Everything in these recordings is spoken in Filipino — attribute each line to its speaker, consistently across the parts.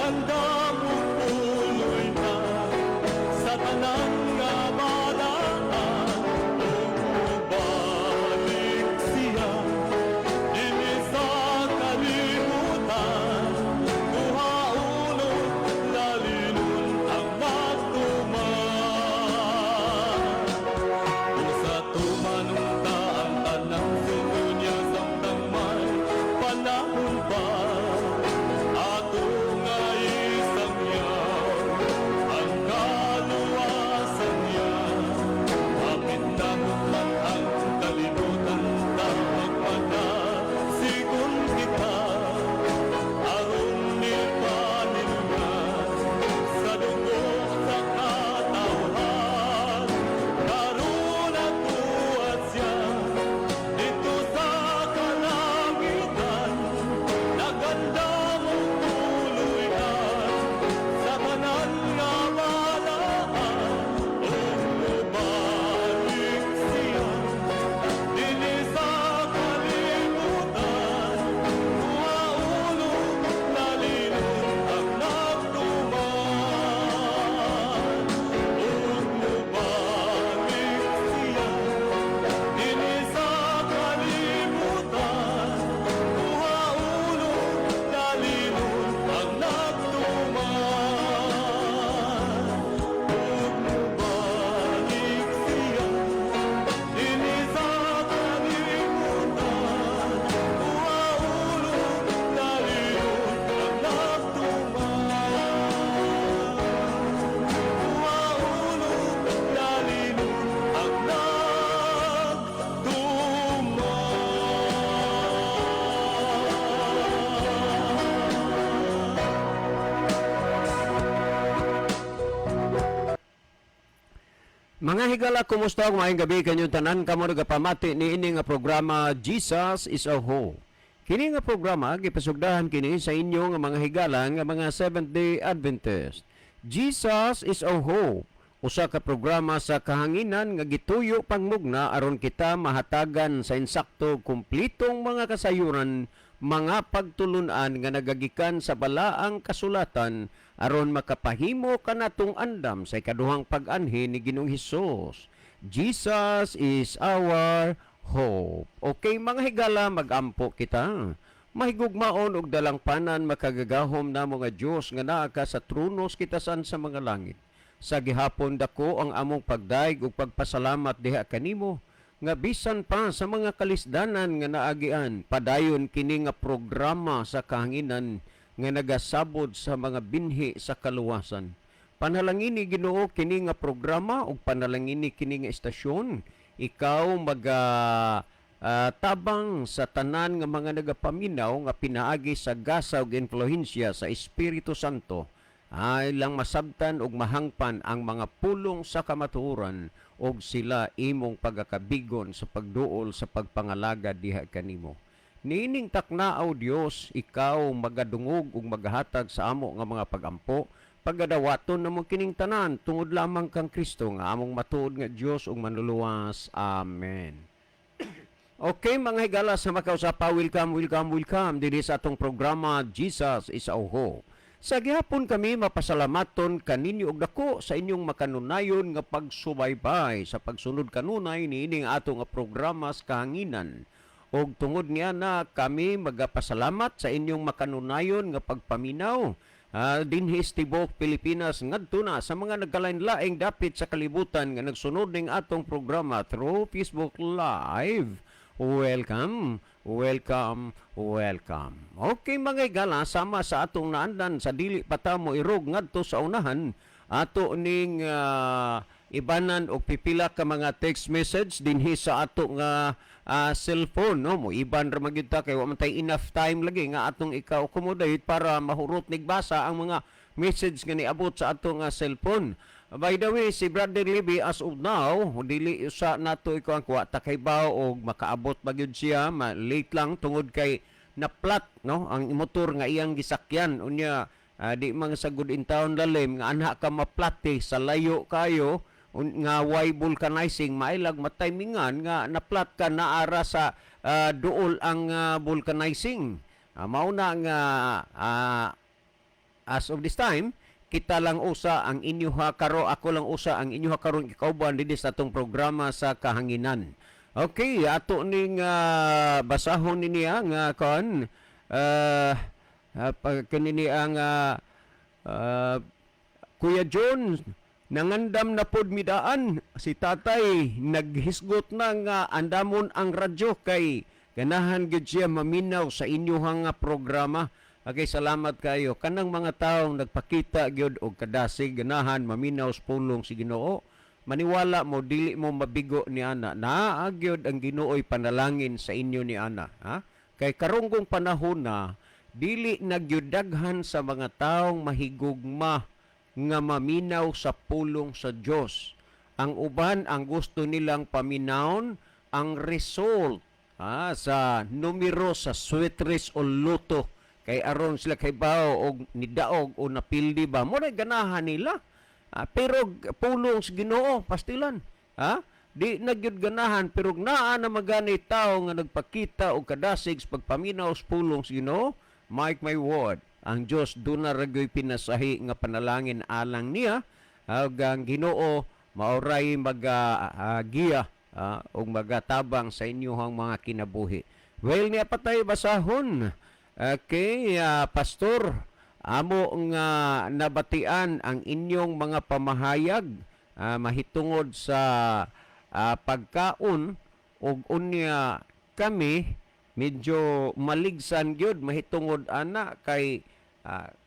Speaker 1: Naganda mo puloy na sa tanang nga balaan. Balik siya dili sa kalibutan. Kuhaulog lalinun ang magtuman. Kung sa tumanunta ang tanang sumunya samtang may panahon pa. Ato nga isang yaw ang kaluwasan niya. Bakit naman man ang kalimutan tawag panasigon kita. Aron nipanin nga sa dugo sa katawhan. Karon natuwa siya dito sa kalangitan. Naganda mo tuloy na sa tanan nga balaan. O mubalik siya dili sa kalibutan. Kuhaulog lalinun ang nagtuman. O mubalik siya dili sa kalibutan. Kuhaulog lalinun ang nagtuman. O mubalik siya dili sa kalibutan. Kuhaulog lalinun ang nagtuman. Kuhaulog lalinun ang
Speaker 2: Mga higala, kumusta? Maayong gabi kanyong tanan. Kamo nagapamati ni ini nga programa Jesus is a Whole. Kini nga programa gipasugdahan kini sa inyo nga mga higala nga mga Seventh-day Adventist. Jesus is a Whole, usa ka programa sa kahanginan nga gituyo pangmugna aron kita mahatagan sa insakto kumplitong mga kasayuran, mga pagtulunan nga nagagikan sa balaang kasulatan aron makapahimo kanatong andam sa ikaduhang pag-anhi ni Ginoong Hesus. Jesus is our hope. Okay mga higala, magampo kita. Mahigugmaon og dalangpanan makagagahom namo nga Dios nga naa ka sa tronos kitasan sa mga langit. Sa gihapon dako ang among pagdaig ug pagpasalamat diha kanimo nga bisan pa sa mga kalisdanan nga naagian, padayon kini nga programa sa kahanginan nga nagasabod sa mga binhi sa kaluwasan. Panalangini Ginoo kini nga programa ug panalangini kini nga estasyon. Ikaw tabang sa tanan nga mga nagapaminaw nga pinaagi sa gasa ug influensya sa Espiritu Santo ay lang masabtan ug mahangpan ang mga pulong sa kamatuoran ug sila imong pagakabigon sa pagduol sa pagpangalaga diha kanimo. Niining taknaaw Dios, ikaw magadungog ug maghatag sa amo nga mga pagampo, pagadawaton namo kining tanan tungod lamang kang Kristo nga among matuod nga Dios ug manluluwas. Amen. Okay mga higala, sa makausapa, welcome diri sa atong programa Jesus is our Hope. Sa gihapon kami mapasalamaton kaninyo og dako sa inyong makanunayon nga pagsubaybay sa pagsunod kanunay niining atong programa sa kahanginan. Og tungod niya na kami magapasalamat sa inyong makanunayon nga pagpaminaw dinhi tibok Pilipinas ngadto na sa mga nagkalain-laing dapit sa kalibutan nga nagsunod ning atong programa through Facebook Live. Welcome. Okay mga igala, sama sa atong naandan sa dili patamo irog ngadto sa unahan ato ning ibanan og pipila ka mga text message dinhi sa ato nga cellphone, no? Mo iban ra magyud ta kay wa man tay enough time lagi nga atong ika-accommodate para mahurot nigbasa ang mga message nga niabot sa ato nga cellphone. By the way, si Brother Libby as of now, dili sa nato ikaw ang kuha takaybaw og makaabot magyud siya, late lang tungod kay na-flat, no? Ang motor nga iyang gisakyan unya di mga sagud in town lalim nga anha ka maplate sa layo kayo nga way vulcanizing mailag matimingan nga naplat ka naara sa duol ang vulcanizing. Mao na nga as of this time, kita lang usa ang inyo karo, ako lang usa ang inyo karon ikauban dinhi sa atong programa sa kahanginan. Okay, ato ning basahon niya nga kon kanini ang Kuya John, nangandam na pod midaan si tatay naghisgot na nga andamon ang radyo kay ganahan gid siya maminaw sa inyohang programa. Okay, salamat kayo. Kanang mga taong nagpakita gyud og kadasig ganahan maminaw sa pulong si Ginoo. Maniwala mo dili mo mabigo ni ana. Naa gyud ang Ginoo'y panalangin sa inyo ni ana, ha? Kay karunggong panahon na dili nagyudaghan sa mga taong mahigugma nga maminaw sa pulong sa Dios. Ang uban ang gusto nilang paminawon ang result sa numero sa sweatres o luto kay aron sila kay bao og nidaog o napildi ba mo na ganahan nila. Pero pulong sa Ginoo pastilan, di nagyud ganahan pero naa na magani tao nga nagpakita og kadasig sa pagpaminaw sa pulong sa Ginoo. Mark my word, ang Dios do na ragoy pinasahi nga panalangin alang niya ug ang Ginoo maoray giya og magatabang sa inyohang mga kinabuhi. Well, niya patay basahon. Okay, pastor, amo nga nabatian ang inyong mga pamahayag mahitungod sa pagkaon ug unya kami medyo maligsan gyud mahitungod ana kay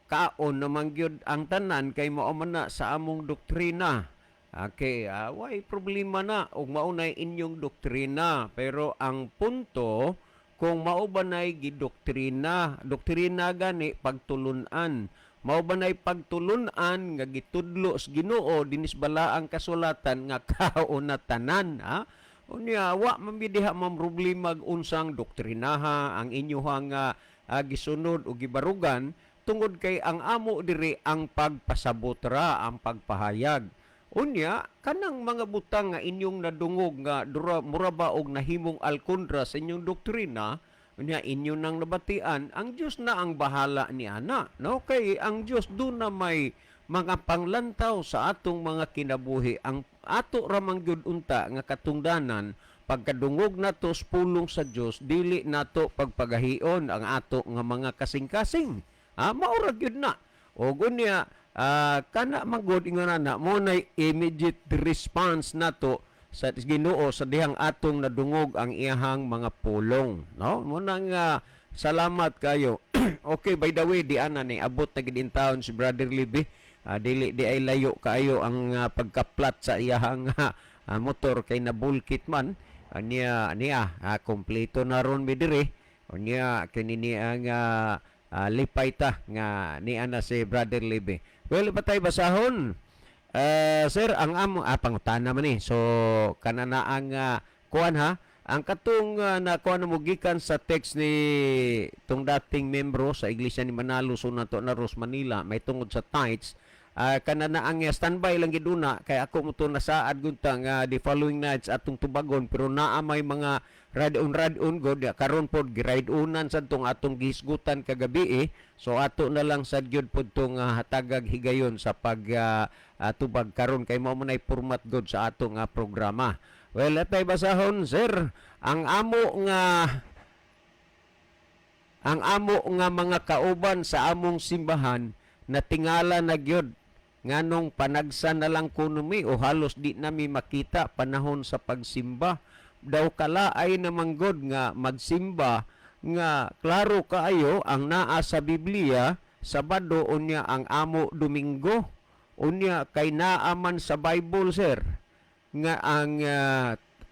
Speaker 2: kaon naman gyud ang tanan kay mao man na sa among doktrina. Okay, way problema na ug maunay inyong doktrina pero ang punto kung mao ba nay gidoktrina, doktrina gani pagtulunan. Mao ba nay pagtulunan nga gitudlo sa Ginoo dinis bala ang kasulatan nga kaon na tanan, ha? Unya wa man bidiha man problema unsang doktrinaha ang inyohang gisunod o gibarugan tungod kay ang amo diri ang pagpasabot ra, ang pagpahayag. Unya kanang mga butang nga inyong nadungog nga mura ba og nahimong alkondra sa inyong doktrina, unya inyo nang nabatian, ang Dios na ang bahala ni ana, no? Kay ang Dios do na may mga panglantaw sa atong mga kinabuhi. Ang ato ramang gyud unta nga katungdanan pagkadungog nato sa pulong sa Dios, dili nato pagpagahion ang ato nga mga kasing-kasing. Maura gyud na. Og unya kana magod ingon na mo na immediate response nato sa Ginoo sa dihang atong nadungog ang iyahang mga pulong, no? Mo nang salamat kayo. Okay, by the way, di ana ni abot na gid in town si Brother Libby. Dili di ay layo kaayo ang pagkaplat sa iyahang motor kay nabulkit man. Niya kompleto na ron mi diri. Niya kinini ang lipay ta nga ni ana si Brother Libby. Well, patay basahon. Sir, ang amo pangutana man ni. So kanana ang kuan ha, ang katong nakuha mo gikan sa text ni tong dating membro sa Iglesia ni Manalo sunato na Ros Manila may tungod sa tithes. Kanana ang standby lang giduna kay ako mo to nasaad gunta nga the following nights atong tubagon pero naa may mga rad-on god karon pod giride-unan sad tong atong gihisgutan kagabi so ato na lang sad gyud pod tong hatagag higayon sa pag tubag karon kay mao man ay format god sa atong programa. Well, atay basahon sir, ang amo nga mga kauban sa among simbahan natingala na gyud nganong panagsan na lang kuno mi o halos di nami makita panahon sa pagsimba. Daw kalaay namang god nga magsimba nga klaro kaayo ang naa sa Biblia Sabado unya ang amo Domingo unya kay naa man sa Bible sir nga ang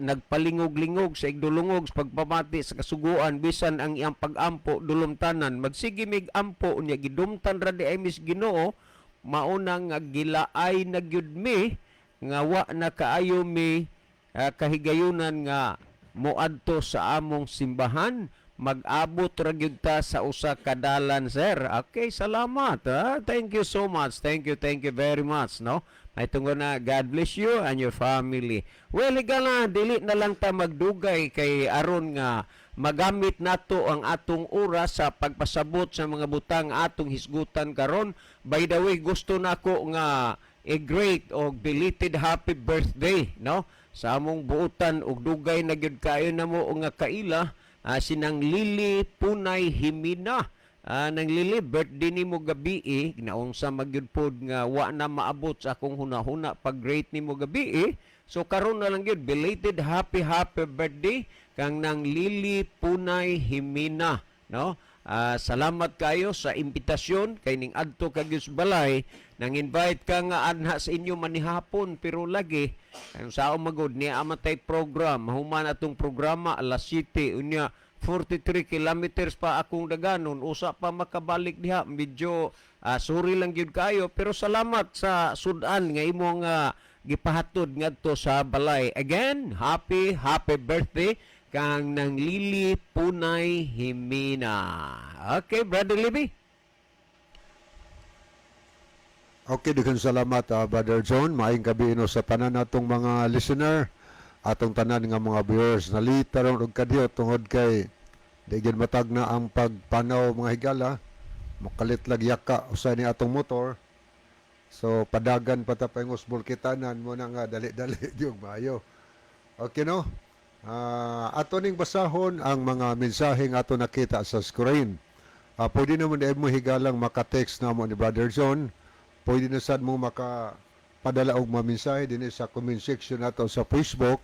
Speaker 2: nagpalingog-lingog sa igdulungog sa pagpamati sa kasuguan bisan ang iyang pag-ampo dulumtanan magsige mig ampo unya gidumtan ra di ay mis Ginoo maunang nga gilaay na gyud mi nga wa na kaayo mi kahigayunan nga moadto sa among simbahan mag-abot ra gyud ta sa usa ka dalan, sir. Okay, salamat. Thank you so much. Thank you very much, no? May tungod na God bless you and your family. Well, higala, dili na lang ta magdugay kay aron nga magamit nato ang atong oras sa pagpasabot sa mga butang atong hisgutan karon. By the way, gusto nako nga i-great o belated happy birthday, no? Sa among buutan og dugay na gyud kayo namo nga kaila, sinang Lily Punay Himina. Nang Lily, birthday ni mo gabi naong sa magyud pod nga wa na maabot sa akong hunahuna pag great ni mo gabi So karon na lang gyud belated happy birthday kang nang Lily Punay Himina, no? Salamat kayo sa imbitasyon kay ning adto kagyus balay nang invite ka nga anha sa inyo manihapon pero lagi ang sao magod ni amatay program human atong programa alas 7 unya 43 kilometers pa akong daganon usa pa makabalik diha medyo sorry lang gyud kayo pero salamat sa sudan nga imong gipahatod ngadto sa balay. Again, happy birthday kang nang Lily Punay Himina. Okay, Brother Libby.
Speaker 3: Okay, daghan salamat Brother John. Maayong gabi sa tanan natong mga listener, atong tanan nga mga viewers. Nalita ron og kadyo tungod kay digin matag na ang pagpanaw mga higala. Makalit lag yaka usay ni atong motor. So padagan patapayngos bulkitanan mo na nga dali-dali yung maayo. Okay no? Ato ning basahon ang mga mensaheng ato nakita sa screen. Pwede naman mo higalang maka-text na mo ni Brother John. Pwede na sad mo makapadala og mga mensahe din sa comment section nato sa Facebook.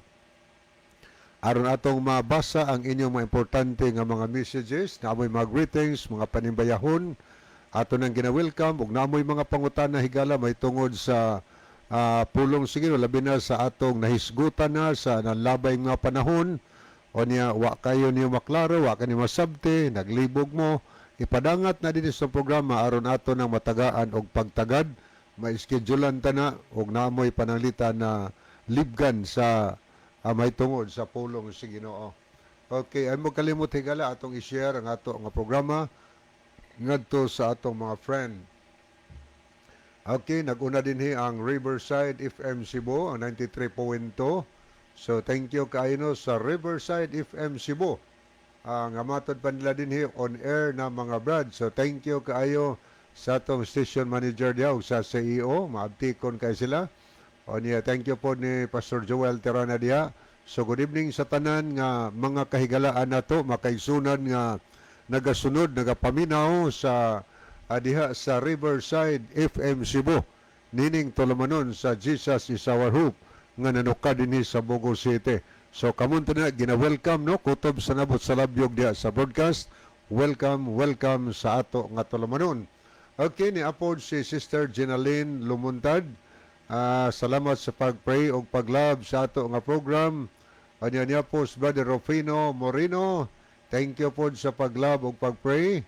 Speaker 3: Aron atong mabasa ang inyong mga importante nga mga messages, naamoy mga greetings, mga panimbayahon, ato nang gina-welcome, ug naamoy mga pangutana higala may tungod sa pulong siguro, labi na sa atong nahisgutan na sa nanlabay mga panahon, o niya, wa kayo niyo maklaro, wa kayo masabte, naglibog mo, ipadangat na din sa programa aron ato nang matagaan og pagtagad, ma-schedulean ta na, og naamoy pananglita na libgan sa may tungod sa pulong sa Ginoo. Okay, ay mo kalimot higala atong i-share ang ato nga programa ngadto sa atong mga friend. Okay, naguna dinhi ang Riverside FM Cebu ang 93.2. So thank you kaayo sa Riverside FM Cebu. Ang amatod pa nila dinhi on air na mga brad. So thank you kaayo sa atong station manager diaw sa CEO, maabtikon kay sila. O niya, thank you po ni Pastor Joel Terana diha. So good evening sa tanan nga mga kahigalaan nato, makaigsunan nga nagasunod, nagapaminaw sa diha sa Riverside FM Cebu. Nining tulumanon sa Jesus is our hope nga nanuka dinhi sa Bogo City. So kamunta na gina-welcome no kutob sa nabot sa labyog diha sa broadcast. Welcome sa ato nga tulumanon. Okay, ni apod si Sister Jenaline Lumuntad. Salamat sa pag-pray o pag-love sa ato nga program. Anya niya po si Brother Rufino Moreno. Thank you po sa pag-love o pag-pray.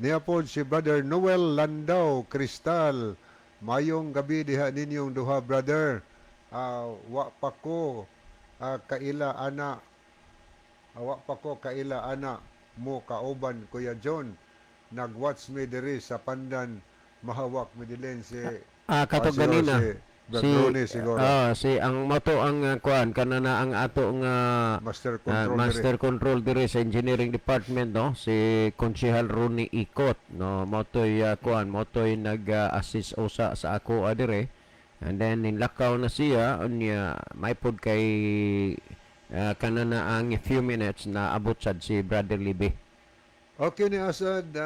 Speaker 3: Niya po si Brother Noel Landau Cristal. Mayong gabi diha ninyong duha, brother. Wa pa ko kaila ana mo kauban Kuya John. Nag-watch me diri sa pandan mahawak mi dilin si
Speaker 2: Katong ganina.
Speaker 3: Brother siguro.
Speaker 2: Si ang moto ang kuan kanana ang ato nga master control dire sa engineering department no si Konsehal Ronnie Ikot no motoy kuan motoy nag-assist usa sa ako dire and then nilakaw na siya unya may pod kay kanana ang few minutes na abot sad si Brother Libby.
Speaker 3: Okay, ni Asad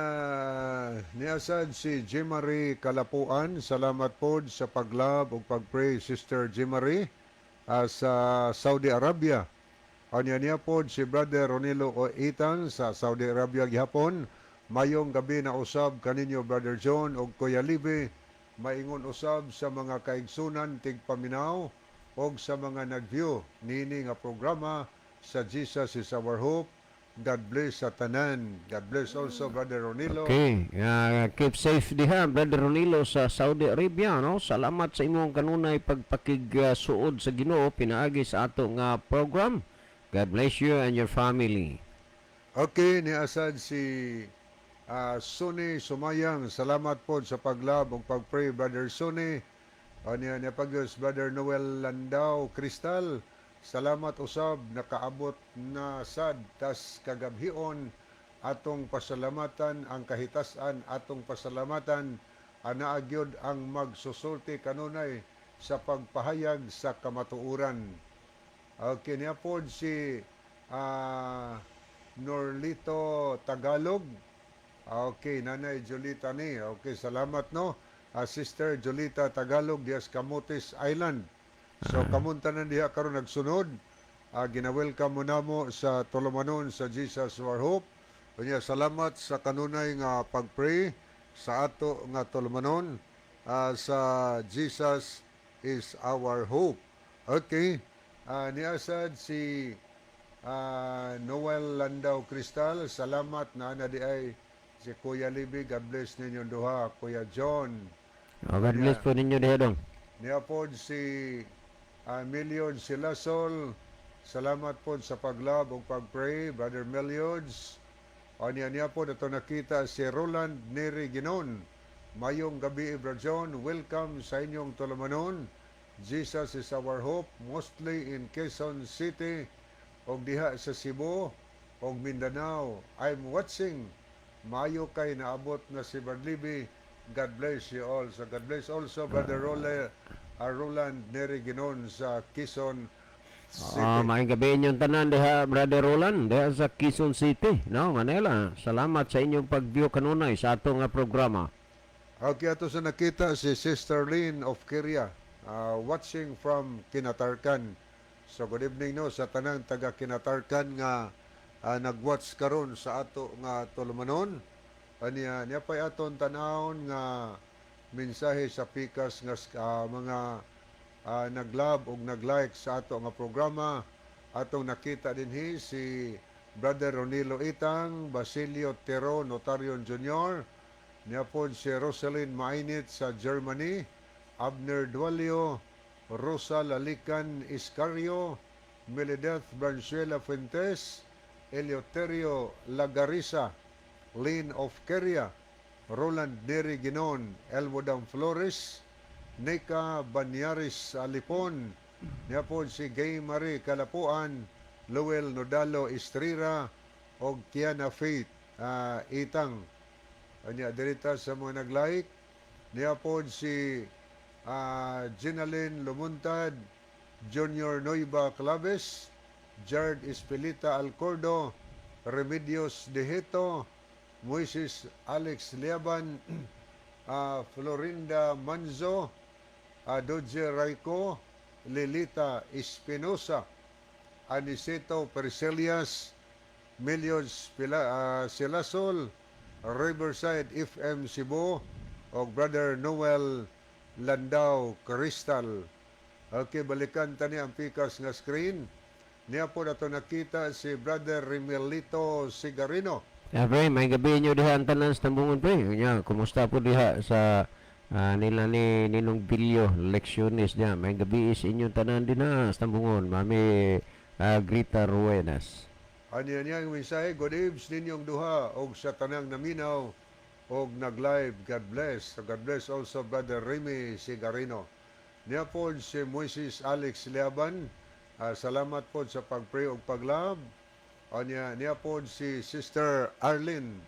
Speaker 3: si Jimary Kalapuan. Salamat po sa pag-love o pag-pray, Sister Jimary, sa Saudi Arabia. Anya niya po si Brother Ronilo Oitan sa Saudi Arabia gihapon. Mayong gabi na usab kaninyo, Brother John o Kuya Libby. Maingon usab sa mga kaigsunan, tigpaminaw o sa mga nag-view. Nini nga programa sa Jesus is our hope. God bless sa tanan. God bless also Brother Ronilo.
Speaker 2: Okay, keep safe diha Brother Ronilo sa Saudi Arabia no. Salamat sa imong kanunay pagpakigsuod sa Ginoo pinaagi sa ato nga program. God bless you and your family.
Speaker 3: Okay, ni asad si Suni Sumayang. Salamat po sa paglab ug pagpray, Brother Suni. O niya pagos Brother Noel Landao Cristal. Salamat usab nakaabot na sad tas kagabhion atong pasalamatan ang kahitasan atong pasalamatan ana gyud ang magsusulti kanunay sa pagpahayag sa kamatuoran. Okay niya po si Norlito Tagalog. Okay, Nanay Jolita ni. Okay, salamat no. Sister Jolita Tagalog dias Camotes Island. So kamunta na diha karon nagsunod. Gina-welcome mo namo sa Tolomanon sa Jesus Our Hope. Unya salamat sa kanunay nga pagpray sa ato nga Tolomanon sa Jesus is our hope. Okay. Niasad si Noel Landao Cristal, salamat na di ay si Kuya Libby, God bless ninyo duha, Kuya John.
Speaker 2: God bless po ninyo diha dong.
Speaker 3: Niapod si Million Silasol, salamat po sa paglab o pagpray, Brother Meliods. O niya po na nakita si Roland Neri Ginon. Mayong gabi, Brother John, welcome sa inyong Tolomanon. Jesus is our hope, mostly in Quezon City, og diha sa Cebu og Mindanao. I'm watching. Mayo kay naabot na si Barlibi. God bless you all. So God bless also Brother Roland Neri Ginon sa Quezon City.
Speaker 2: Maayong gabi inyong tanan diha, Brother Roland, diha sa Quezon City, no, Manila. Salamat sa inyong pag-view kanunay sa atong nga programa.
Speaker 3: Okay, ato sa nakita si Sister Lynn of Kiria, watching from Kinatarkan. So good evening no sa tanang taga Kinatarkan nga nagwatch karon sa ato nga Tolomanon. Niya pay aton tanawon nga mensahe sa pikas nga mga naglab ug naglike sa ato nga programa. Atong nakita dinhi si Brother Ronilo Itang, Basilio Tero Notarion Jr., niya po si Rosalind Mainit sa Germany, Abner Dualio, Rosa Lalican Iscario, Melideth Branzuela Fuentes, Eleuterio Lagarisa, Lynn of Keria, Roland Neri Ginon, Elwodam Flores, Nika Banyaris Alipon, niya po si Gay Marie Kalapuan, Lowell Nodalo Estrira, o Kiana Faith Itang. Niya dirita sa mga nag-like, niya po si Ginaline Lumuntad, Junior Noiba Claves, Jared Espelita Alcordo, Remedios Deheto, Moises Alex Liaban, Florinda Manzo, Dodge Raico, Lilita Espinosa, Aniceto Perselias, Millions Silasol, Riverside FM Cebu, o Brother Noel Landao Crystal. Okay, balikan tani ang pikas nga screen. Niya po nato nakita si Brother Rimelito Sigarino.
Speaker 2: Pre, may gabi nyo diha ang tanan sa tambungon, pre. Nya, kumusta po diha sa nila ni Ninong Bilyo, leksyonist niya. May gabi is inyong tanan din na sa tambungon. Mami Grita Ruenas.
Speaker 3: Anya niya ang mensahe, good eves ninyong duha og sa tanang naminaw og nag-live. God bless. So God bless also Brother Remy Sigarino. Niya po si Moises Alex Liaban. Salamat po sa pag-pray og paglab. Niya po si Sister Arlene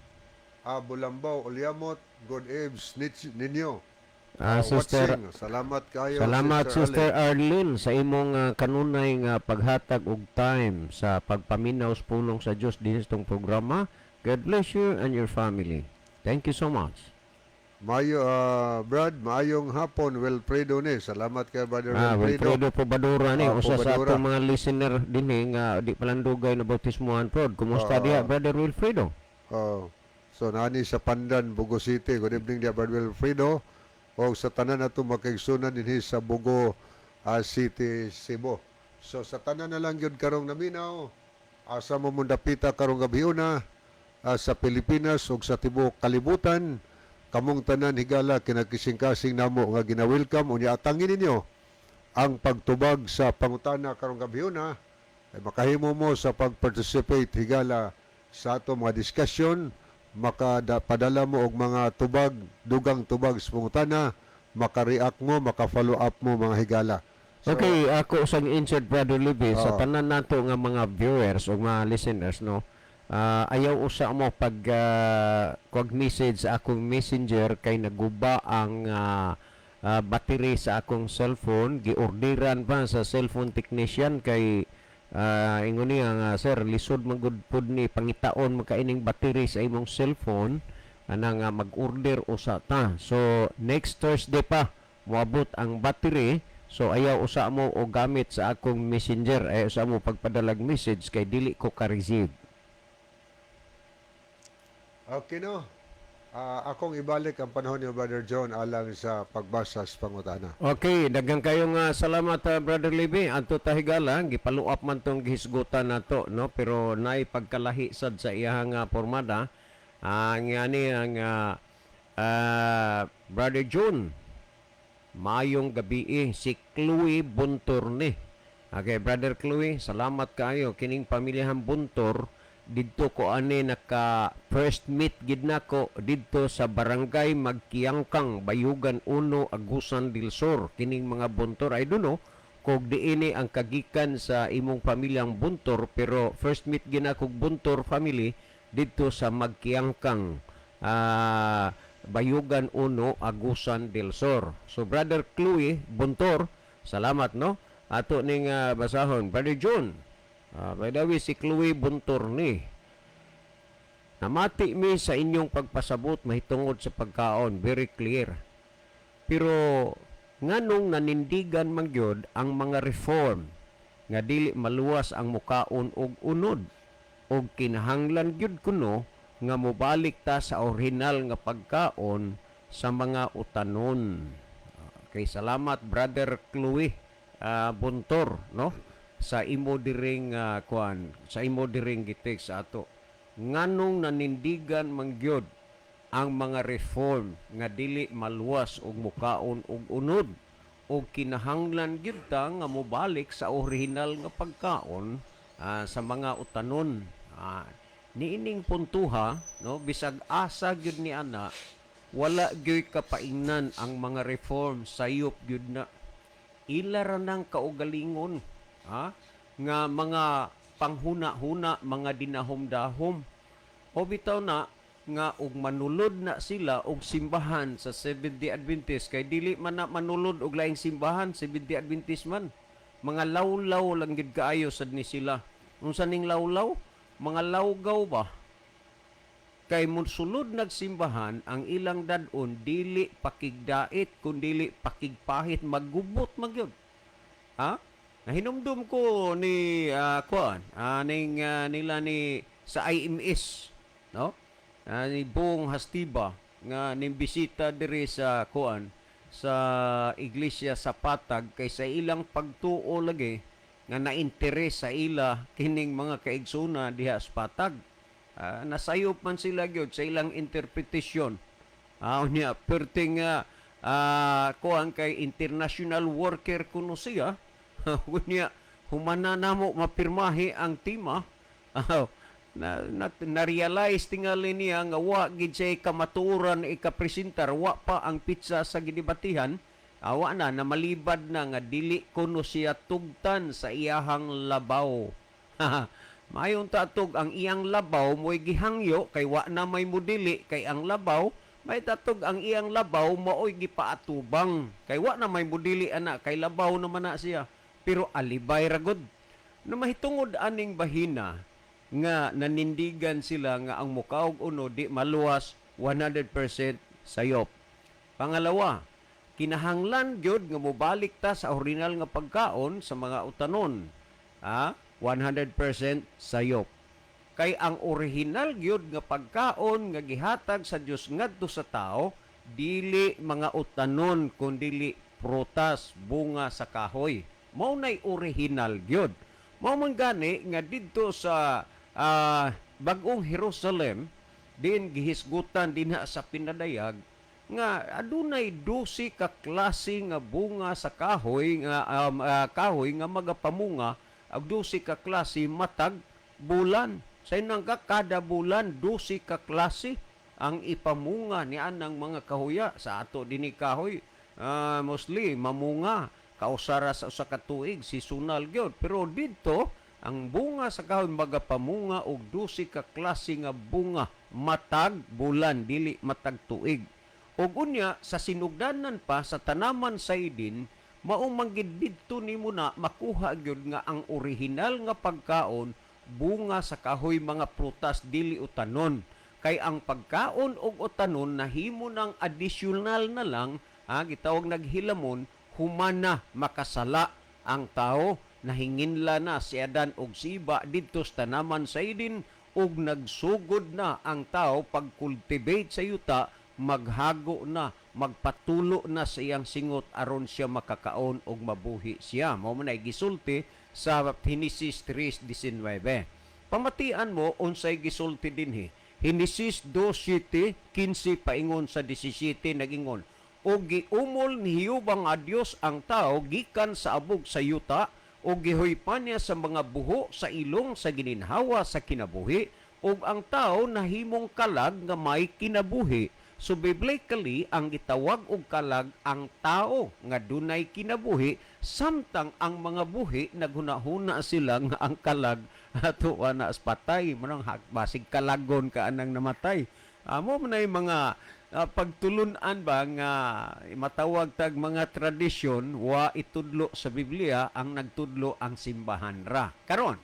Speaker 3: Bulambaw Uliamot. Good eves ninyo.
Speaker 2: Sister,
Speaker 3: watching. Salamat kayo.
Speaker 2: salamat Sister
Speaker 3: Arlene.
Speaker 2: Arlene sa imong kanunay nga paghatag og time sa pagpaminaw sa pulong sa Dios dinhi sa itong programa. God bless you and your family. Thank you so much.
Speaker 3: Mayo, Brad, maayong hapon, Wilfredo ni. Salamat kay Brother Wilfredo.
Speaker 2: Wilfredo Pobadura ni, usa sa
Speaker 3: Pobadura.
Speaker 2: atong mga listener dinhi nga di palandugay na bautismuhan prod. Kumusta diha, Brother Wilfredo?
Speaker 3: So, nani sa Pandan, Bugo City. Good evening dia, Brother Wilfredo. O sa tanan na ito makigsunan dinhi sa Bugo City, Cebu. So, sa tanan na lang yun karong naminaw. Sa mamundapita karong gabiuna sa Pilipinas o sa tibok kalibutan. Kamong tanan higala kinakising-kasing namo nga gina-welcome unya atangin ninyo ang pagtubag sa pangutana karong gabiuna ay makahimo mo sa pag-participate higala sa ato mga diskusyon, padala mo og mga tubag, dugang tubag sa pangutana, maka-react mo, maka-follow up mo mga higala. So,
Speaker 2: Okay, ako usang insert Brother Libby sa
Speaker 3: Oo.
Speaker 2: tanan nato nga mga viewers o mga listeners, no. Ayaw usa mo pag kog message sa akong messenger kay naguba ang battery sa akong cellphone, giorderan pa sa cellphone technician kay ingon niya nga sir lisod man gud pud ni pangitaon makaining battery sa imong cellphone ana nga mag-order usa ta. So next Thursday pa moabot ang battery. So ayaw usa mo o gamit sa akong messenger, ayaw usa mo pagpadalag message kay dili ko ka-receive.
Speaker 3: okay no. Akong ibalik ang panahon ni Brother John alang sa pagbasa sa pangutana.
Speaker 2: Okay, daghang kayong salamat Brother Libby. Adto ta higala, gipaluap man tong gihisgutan nato, no, pero naay pagkalahi sad sa iyang pormada. Ang yani ang Brother John. Mayong gabi si Chloe Buntorne. Okay, Brother Chloe, salamat kayo kining pamilyahan Buntor. Didto ko ani naka first meet gid nako didto sa barangay Magkiangkang, Bayugan 1, Agusan del Sur. Kining mga Buntor, I don't know kung diini ang kagikan sa imong pamilyang Buntor, pero first meet gid nako Buntor family didto sa Magkiangkang, Bayugan 1, Agusan del Sur. So Brother Chloe Buntor, salamat no. Ato ning basahon Brother John. By the way, si Chloe Buntor ni namati mi sa inyong pagpasabot mahitungod sa pagkaon, very clear. Pero nganong nanindigan man gyud ang mga reform nga dili maluwas ang mukaon og unod og kinahanglan gyud kuno nga mobalik ta sa orihinal nga pagkaon sa mga utanon. Okay, salamat Brother Chloe Buntor, no, sa imo diring sa imo diring gitik sa ato. Nganong nanindigan man gyud ang mga reform nga dili maluwas og mukaon og unod og kinahanglan gyud ta nga mobalik sa orihinal nga pagkaon sa mga utanon. Niining puntuha, no, bisag asa gyud ni ana, wala gyud kapaingnan ang mga reform, sayop gyud na. Ila ra nang kaugalingon, nga mga panghuna-huna, mga dinahom-dahom. O bitaw na nga og manulod na sila og simbahan sa Seventh-day Adventist, kay dili man na manulod og laing simbahan Seventh-day Adventist man. Mga lawlaw lang gid kaayo sad ni sila. Unsa ning lawlaw? Mga lawgaw ba? Kay munsulod nagsimbahan ang ilang dadon dili pakigdait kun dili pakigpahit, maggubot magyud. Nahinumdum ko ni nila ni sa IMS, no? Ni Bong Hastiba nga nimbisita diri sa sa iglesia sa Patag kay sa ilang pagtuo lagi nga nainteres sa ila kining mga kaigsuna diha sa Patag. Nasayop man sila gyud sa ilang interpretasyon. Unya perting kay international worker kuno siya. Unya humana namo mapirmahi ang tima. Na-realize tingali niya nga wa gid siya kamaturan ikapresentar, wa pa ang pizza sa gidibatihan. Awa na malibad na nga dili kuno siya tugtan sa iyahang labaw. Mayon tatog ang iyang labaw mo'y gihangyo kay wa na may mudili kay ang labaw may tatog ang iyang labaw mao'y gipaatubang kay wa na may mudili ana kay labaw naman na siya, pero alibay ragod na mahitungod aning bahina nga nanindigan sila nga ang mukaog uno di maluwas 100% sayop. Pangalawa, kinahanglan gyud nga mobalik ta sa original nga pagkaon sa mga utanon. 100% sayop. Kay ang original gyud nga pagkaon nga gihatag sa Dios ngadto sa tao dili mga utanon kundi prutas, bunga sa kahoy. Mao nay original gyud. Mao man gani nga didto sa Bag-ong Jerusalem din gihisgutan dinha sa pinadayag nga adunay 12 ka klase nga bunga sa kahoy nga magapamunga ag 12 ka klase matag bulan. Sa inang kada bulan 12 ka klase ang ipamunga ni anang mga kahuya sa ato dinhi kahoy. Mostly mamunga kausara sa usa ka tuig seasonal gyud, pero dito ang bunga sa kahoy magapamunga og 12 ka klase nga bunga matag bulan dili matag tuig. Ug unya sa sinugdanan pa sa tanaman sa idin mao manggid didto nimo na makuha gyud nga ang orihinal nga pagkaon bunga sa kahoy mga prutas dili utanon. Kay ang pagkaon og utanon nahimo ng additional na lang, gitawag naghilamon, humana makasala ang tao, nahinginla na si Adan og siba didto sa tanaman sa idin ug nagsugod na ang tao pag-cultivate sa yuta, maghago na, magpatulo na sa iyang singot aron siya makakaon og mabuhi siya. Mao man ay gisulti sa Genesis 3:19. Pamatian mo unsay gisulti dinhi. Genesis 2:7-15 paingon sa 17 nagingon, o giumol ni Hiyubang a Dios ang tao gikan sa abog sa yuta o gihoypan niya sa mga buho sa ilong sa gininhawa sa kinabuhi ug ang tao nahimong kalag nga may kinabuhi. So biblically ang gitawag og kalag ang tao nga dunay kinabuhi samtang ang mga buhi naghunahuna sila nga ang kalag ato na as patay manang basig kalagon ka anang namatay. Amo man ay mga pagtulunan ba nga matawag tag mga tradisyon wa itudlo sa Biblia ang nagtudlo ang simbahan ra. Karon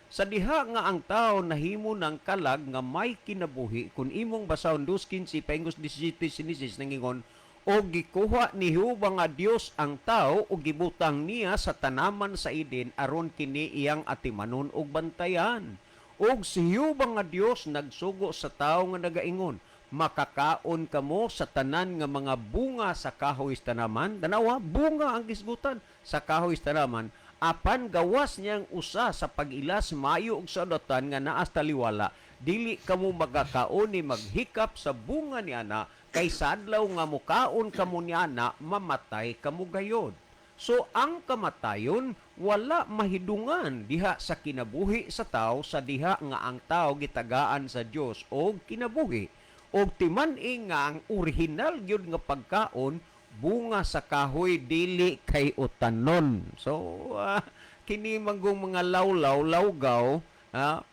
Speaker 2: sa diha nga ang tao nahimo ng kalag nga may kinabuhi kun imong basahon 2:15 paingos 17 sinis nangingon o gikuha ni Jehova nga Dios ang tao o gibutang niya sa tanaman sa Eden aron kini iyang atimanon og bantayan. Og si Jehova nga Dios nagsugo sa tao nga nagaingon, makakaon kamo sa tanan nga mga bunga sa kahoy sa tanaman. Tanawa, bunga ang gisgutan sa kahoy sa tanaman. Apan gawas niyang usa sa pag-ilas mayo og sadatan nga naas taliwala, dili kamo magakaon ni maghikap sa bunga ni ana, kay sadlaw nga mukaon kamo ni ana, mamatay kamo gayod. So ang kamatayon wala mahidungan diha sa kinabuhi sa tao sa diha nga ang tao gitagaan sa Dios og kinabuhi. Og timan-i nga ang original gyud nga pagkaon bunga sa kahoy dili kay utanon. So kini manggong mga lawlaw lawgaw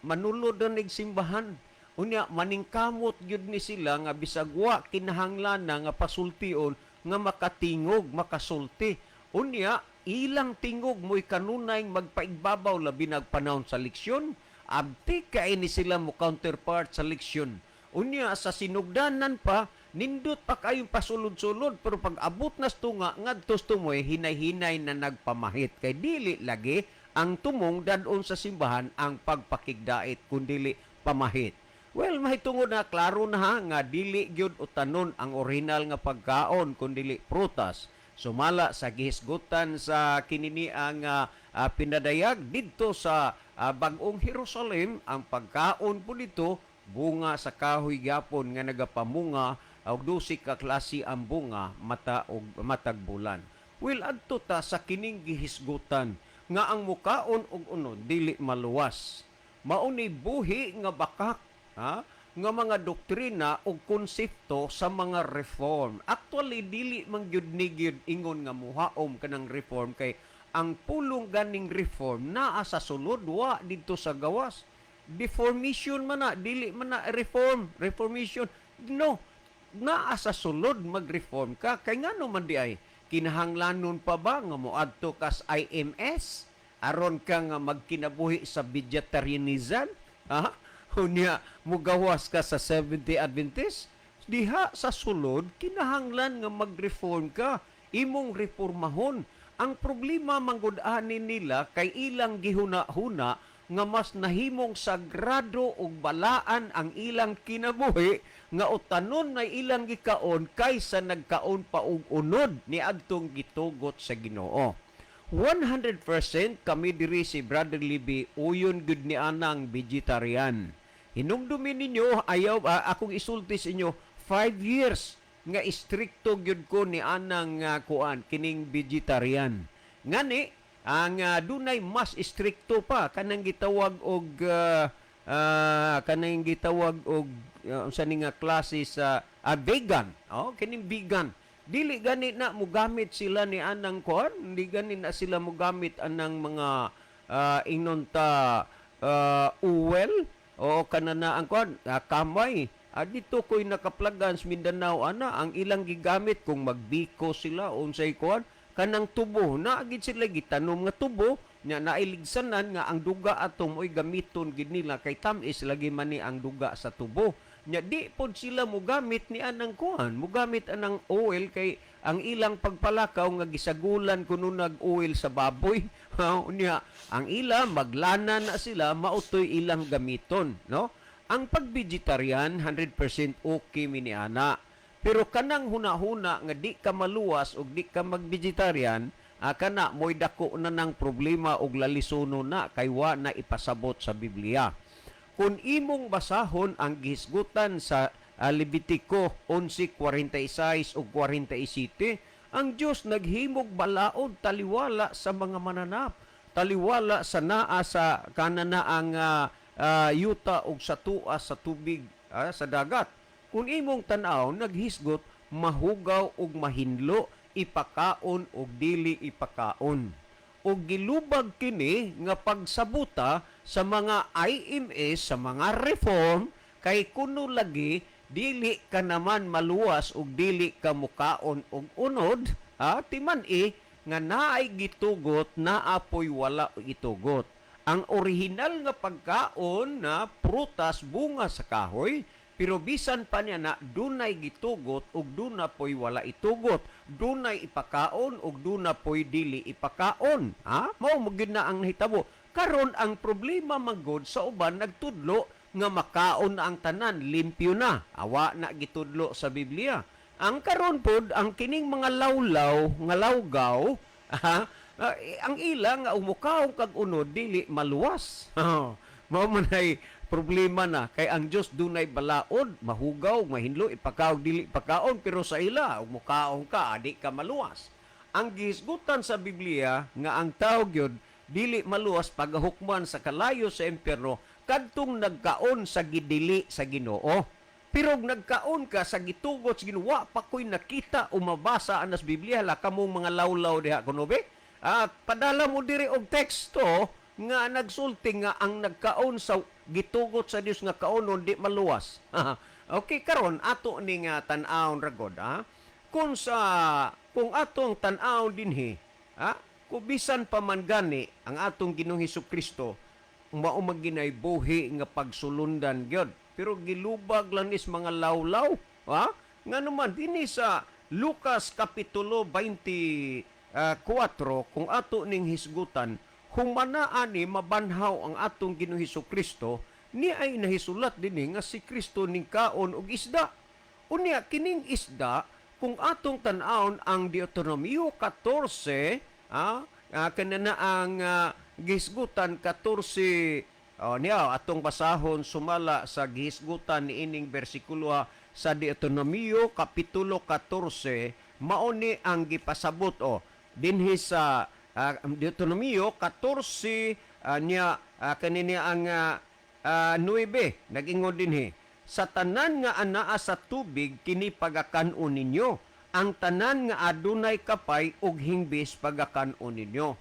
Speaker 2: manulod na simbahan. Unya maningkamot gyud ni sila nga bisag wa kinahanglan na nga pasultion nga makatingog makasulti. Unya ilang tingog mo'y kanunay magpaigbabaw labi nagpanahon sa leksyon. Abti kay ni sila mo counterpart sa leksyon. Unya sa sinugdanan pa nindot pa kayong pasulod-sulod pero pag abot na tunga ngadtos tumoy hinay-hinay na nagpamahit kay dili lagi ang tumong dadon sa simbahan ang pagpakigdait kundili pamahit. Well, mahitungod na klaro na nga dili gyud utanon ang original nga pagkaon kundili prutas. Sumala sa gihisgutan sa kinini ang pinadayag didto sa bag-ong Jerusalem ang pagkaon po dito bunga sa kahoy gyapon nga nagapamunga og 12 ka klase ang bunga mata og matag bulan. Well, adto ta sa kining gihisgutan nga ang mukaon og unod dili maluwas. Mao ni buhi nga bakak nga mga doktrina o konsepto sa mga reform. Actually, dili man gyud ni gyud ingon nga muhaom kanang reform kay ang pulong ganing reform naa sa sulod wa didto sa gawas. Deformation man na, dili man na reformation. No, naa sa sulod mag-reform ka. Kay ngano man di ay kinahanglanon pa ba nga moadto kas IMS aron ka nga magkinabuhi sa vegetarianism? Unya mugawas ka sa Seventh-day Adventist? Diha sa sulod kinahanglan nga mag-reform ka, imong reformahon. Ang problema manggod-anin nila kay ilang gihuna-huna nga mas nahimong sagrado ug balaan ang ilang kinabuhi nga utanon na ilang gikaon kaysa nagkaon pa og unod ni adtong gitugot sa Ginoo. 100% kami diri si Brother Libby uyon gud ni anang vegetarian. Hinumdumin ninyo ayaw akong isulti sa inyo 5 years nga istrikto gyud ko ni anang kuan kining vegetarian. Ngani ang dunay mas istrikto pa kanang gitawag og kanang gitawag og unsa ni nga klase sa vegan. Kining vegan. Dili gani na mugamit sila ni anang kon, hindi gani na sila mugamit anang mga inunta uwel o kanana ang kon kamay. Dito ko'y nakaplagan sa Mindanao ang ilang gigamit kung magbiko sila unsay kon kanang tubo na agid sila gitanom nga tubo nya nailigsanan nga ang duga atom oy gamiton gid nila kay tamis lagi man ni ang duga sa tubo. Nya di pod sila mugamit ni anang kuan, mugamit anang oil kay ang ilang pagpalakaw nga gisagulan kuno nag-oil sa baboy. Unya ang ilang maglana na sila mautoy ilang gamiton, no? Ang pag-vegetarian 100% okay miniana. Pero kanang huna-huna nga di ka maluwas og di ka mag-vegetarian, kana mo'y dako na ng problema og lalisono na kay wa na ipasabot sa Biblia. Kung imong basahon ang gihisgutan sa Levitico 11:46 o 47, ang Dios naghimog balaod taliwala sa mga mananap, taliwala sa naa sa kanana ang yuta og sa tua sa tubig sa dagat. Kung imong tan-aw naghisgot mahugaw og mahinlo, ipakaon og dili ipakaon. Og gilubag kini nga pagsabuta sa mga IMS, sa mga reform, kay kuno lagi dili ka naman maluwas og dili ka mukaon og unod, timan nga naay gitugot, naapoy wala itugot. Ang orihinal nga pagkaon na prutas, bunga sa kahoy, pero bisan pa niya na dunay gitugot ug duna poy wala itugot, dunay ipakaon ug duna poy dili ipakaon. Mao mo gyud na ang hitabo. Karon ang problema magod sa uban nagtudlo nga makaon na ang tanan, limpyo na. Awa na gitudlo sa Biblia. Ang karon pod ang kining mga lawlaw nga lawgaw, ang ilang nga umukaw kag unod dili maluwas. Mao man ay problema na kay ang Dios dunay balaod, mahugaw, mahinlo, ipakaw dili ipakaon, pero sa ila umukaon ka adi ka maluwas. Ang gihisgutan sa Biblia nga ang tao gyud dili maluwas pagahukman sa kalayo sa impyerno kadtong nagkaon sa gidili sa Ginoo. Pero nagkaon ka sa gitugot sa Ginoo, pa ko'y nakita o mabasa anas Biblia la kamong mga lawlaw diha kuno be. Padala mo diri og teksto nga nagsulti nga ang nagkaon sa gitugot sa Dios nga kaonon di maluwas. Okay, karon ato ni nga tan-awon ragod, kung atong tan-aw dinhi, kung bisan pa man gani ang atong Ginoong Hesukristo mao magginay buhi nga pagsulundan gyud, pero gilubag lang is mga lawlaw, nga naman dinhi sa Lucas kapitulo 24 kung ato ning hisgutan humanaan ni mabanhaw ang atong Ginoong Hesukristo, ni ay nahisulat dinhi nga si Kristo ning kaon og isda. Unya kining isda kung atong tan-awon ang Deuteronomio 14, kanana ang gihisgutan 14, atong basahon sumala sa gihisgutan ni ining bersikulo sa Deuteronomio kapitulo 14, mao ni ang gipasabot dinhi sa Deuteronomio 14 kanini ang 9 nag-ingon dinhi, sa tanan nga anaa sa tubig kini pagakanon ninyo, ang tanan nga adunay kapay ug hingbis pagakanon ninyo.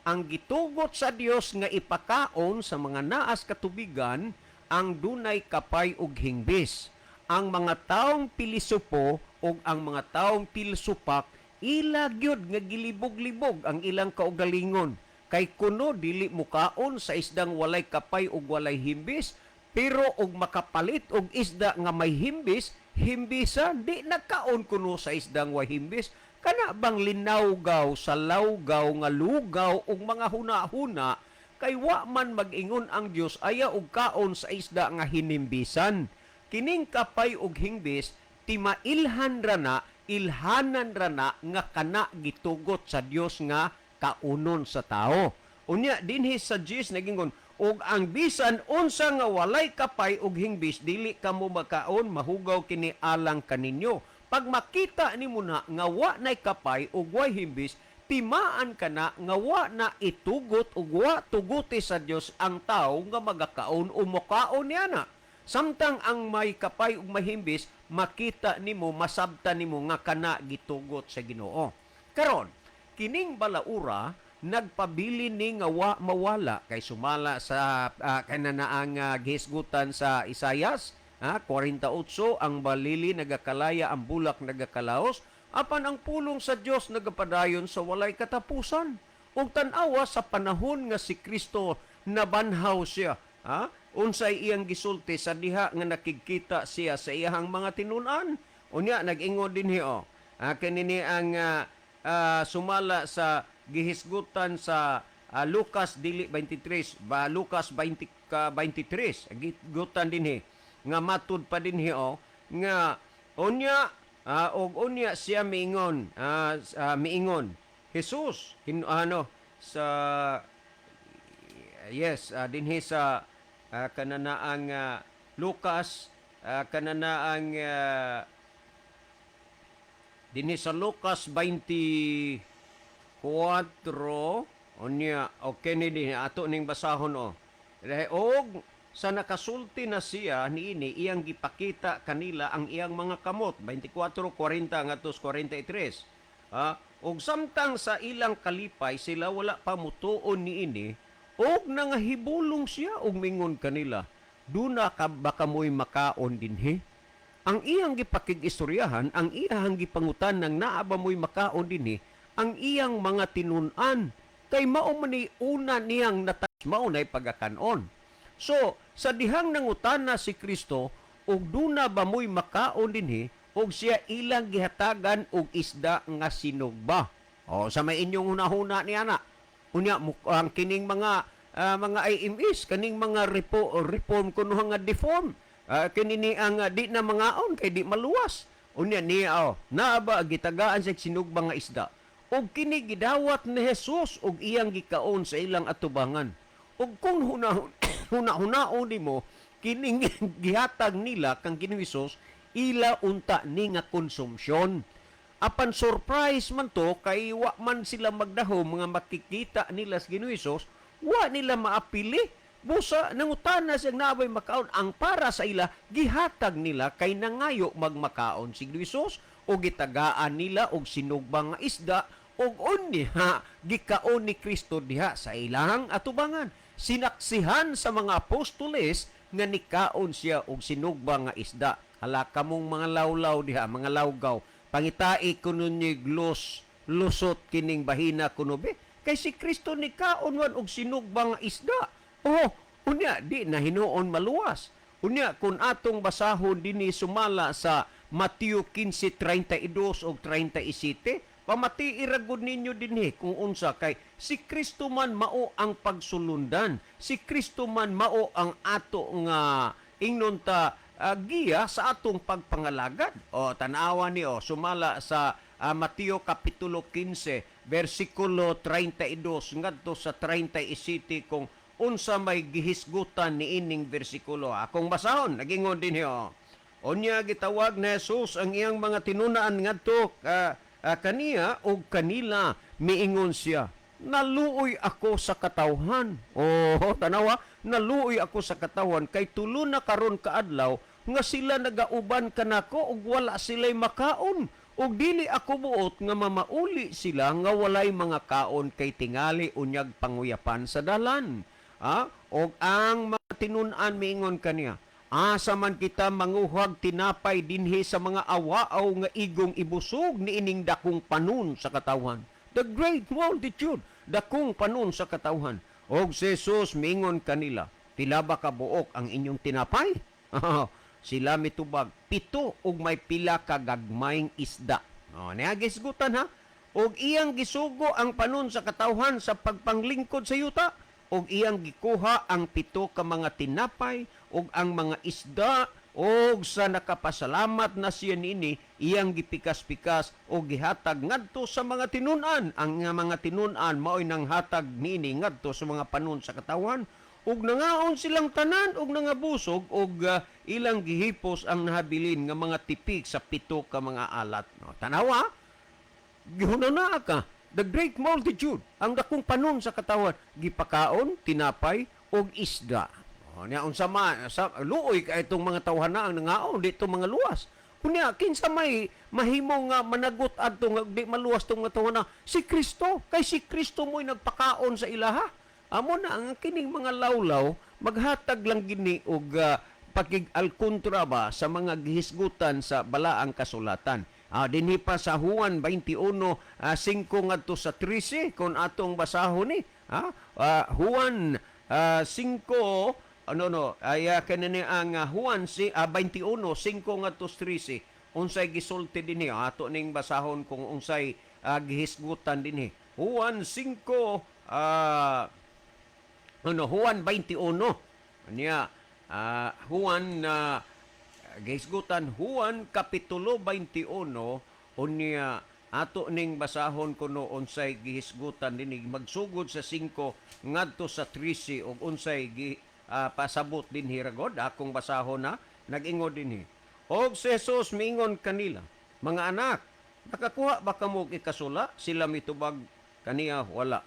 Speaker 2: Ang gitugot sa Dios nga ipakaon sa mga naas katubigan ang dunay kapay ug hingbis. Ang mga taong pilisupo ug ang mga taong pilsupak ila gyud nga gilibog-libog ang ilang kaugalingon, kay kuno dili mukaon sa isdang walay kapay ug walay himbis, pero og makapalit og isda nga may himbis, himbisa di nagkaon kuno sa isdang way himbis. Kana bang linawgaw sa lawgaw nga lugaw ug mga huna-huna, kay wa man mag-ingon ang Dios aya og kaon sa isda nga hinimbisan. Kining kapay ug himbis timailhan rana, ilhanan rana nga kana gitugot sa Dios nga kaunon sa tao. Unya dinhi sa Dios nagingon, og ang bisan unsa nga walay kapay ug hingbis dili kamo makaon, mahugaw kini alang kaninyo. Pag makita nimo na nga wa nay kapay ug way himbis, timaan ka na nga wa na itugot ug wa tuguti sa Dios ang tao nga magakaon o mokaon niya na. Samtang ang may kapay ug mahimbis, makita nimo, masabtan nimo nga kana gitugot sa Ginoo. Karon, kining balaura nagpabili ni nga wa mawala kay sumala sa kananaang gihisgutan sa Isayas 48 ang balili nagakalaya, ang bulak nagakalaos, apan ang pulong sa Dios nagapadayon sa walay katapusan. Ug tan-awa sa panahon nga si Kristo nabanhaw siya, unsay iyang gisulti sa diha nga nakikita siya sa iyang mga tinun-an. Unya nag-ingon dinhi kanini ang sumala sa gihisgutan sa Lucas dili 23 Lucas 23 gigutan dinhi nga matud pa dinhi nga unya og unya siya miingon miingon Jesus sa dinhi sa kananaang Lucas kananaang dinhi sa Lucas 24 unya okay ni dinhi ato ning basahon og sa nakasulti na siya niini iyang gipakita kanila ang iyang mga kamot 24:40 ngadto 43 og samtang sa ilang kalipay sila wala pa mutuon niini og nangahibulong siya og mingon kanila duna ka baka mo'y makaon dinhi. Ang iyang gipakig-istoryahan, ang iyang gipangutan ng naa ba mo'y makaon dinhi, ang iyang mga tinun-an kay mao man ni una niyang natas mao nay pagakanon. So, sa dihang nangutana si Kristo, og duna ba mo'y makaon dinhi, og siya ilang gihatagan og isda nga sinugba. Sa may inyong hunahuna ni ana. Unya ang kining mga IMS, kaning mga reform kuno nga deform. Kinini ang di na mangaon kay di maluwas. Unya niya naa ba gitagaan sa sinugba nga isda. Og kini gidawat ni Jesus og iyang gikaon sa ilang atubangan. Og kung hunaon nimo kining gihatag nila kang kining Jesus ila unta ni nga konsumsyon. Apan surprise man to kay wa man sila magdahom nga makikita nila sa Ginoong Hesus, wa nila maapili. Busa nangutana siyang nabay makaon ang para sa ila gihatag nila kay nangayo magmakaon si Ginoong Hesus o gitagaan nila og sinugbang nga isda og unya gikaon ni Kristo diha sa ilang atubangan. Sinaksihan sa mga apostoles nga nikaon siya og sinugbang nga isda. Hala kamong mga lawlaw diha, mga lawgaw. Pangitai kuno ni lusot kining bahina kuno be. Kay si Kristo nikaon wan og sinugbang nga isda. Unya di na hinuon maluwas. Unya kun atong basahon dinhi sumala sa Mateo 15:32 ug 37, pamati iragod ninyo dinhi kung unsa kay si Kristo man mao ang pagsulundan. Si Kristo man mao ang ato nga ingnon ta giya sa atong pagpangalagad. Tanawa ni sumala sa Mateo kapitulo 15 versikulo 32 ngadto sa 37 kung unsa may gihisgutan ni ining bersikulo. Akong basahon nagingon din Unya gitawag na Jesus ang iyang mga tinunaan ngadto kaniya o kanila miingon siya, naluoy ako sa katawhan. Tanawa, naluoy ako sa katawhan kay tulo na karon kaadlaw nga sila nagauban kanako ug wala sila'y makaon. Ug dili ako buot nga mamauli sila nga walay mga kaon kay tingali unyag panguyapan sa dalan. Og ang mga tinun-an miingon kaniya, asa man kita manguhag tinapay dinhi sa mga awaaw nga igong ibusog ni ining dakong panon sa katawhan. The great multitude, dakong panon sa katawhan. Og si Jesus miingon kanila, pila ba ka buok ang inyong tinapay? Sila mitubag, 7 ug may pila ka gagmayng isda. Niagisgutan Og iyang gisugo ang panon sa katawhan sa pagpanglingkod sa yuta. Og iyang gikuha ang 7 ka mga tinapay og ang mga isda og sa nakapasalamat na siya niini iyang gipikas-pikas og gihatag ngadto sa mga tinun-an. Ang mga tinun-an mao'y nang hatag niini ngadto sa mga panon sa katawhan. Ug nangaon silang tanan og nangabusog og ilang gihipos ang nahabilin nga mga tipik sa 7 ka mga alat. Tanawa, gihunana ka. the great multitude, ang dakong panon sa katawan, gipakaon, tinapay, og isda. Niya unsa man sa luoy ka itong mga tawhana ang nangaon dito mga luwas. Kunya kinsa may mahimo nga managot adto nga di maluwas tong mga tawhana? Si Kristo. Kay si Kristo mo'y nagpakaon sa ilaha. Amo na ang kining mga lawlaw maghatag lang gini og pakig-alkontra ba sa mga gihisgutan sa balaang kasulatan. Dinhi pa sa Juan 21:5 ngadto sa 13 kung atong basahon ni. Juan 5 kanini ang Juan 21:5 ngadto sa 13 unsay gisulti dinhi ato ning basahon kung unsay gihisgutan dinhi. Juan 5 Juan 21 niya Juan gihisgutan Juan kapitulo 21 unya ato ning basahon kuno unsay gihisgutan dinhi magsugod sa 5 ngadto sa 13 ug unsay pasabot dinhi ragod akong basahon na nag-ingod dinhi. Og si Jesus miingon kanila, mga anak, nakakuha ba kamo ikasula? Sila mitubag kaniya wala.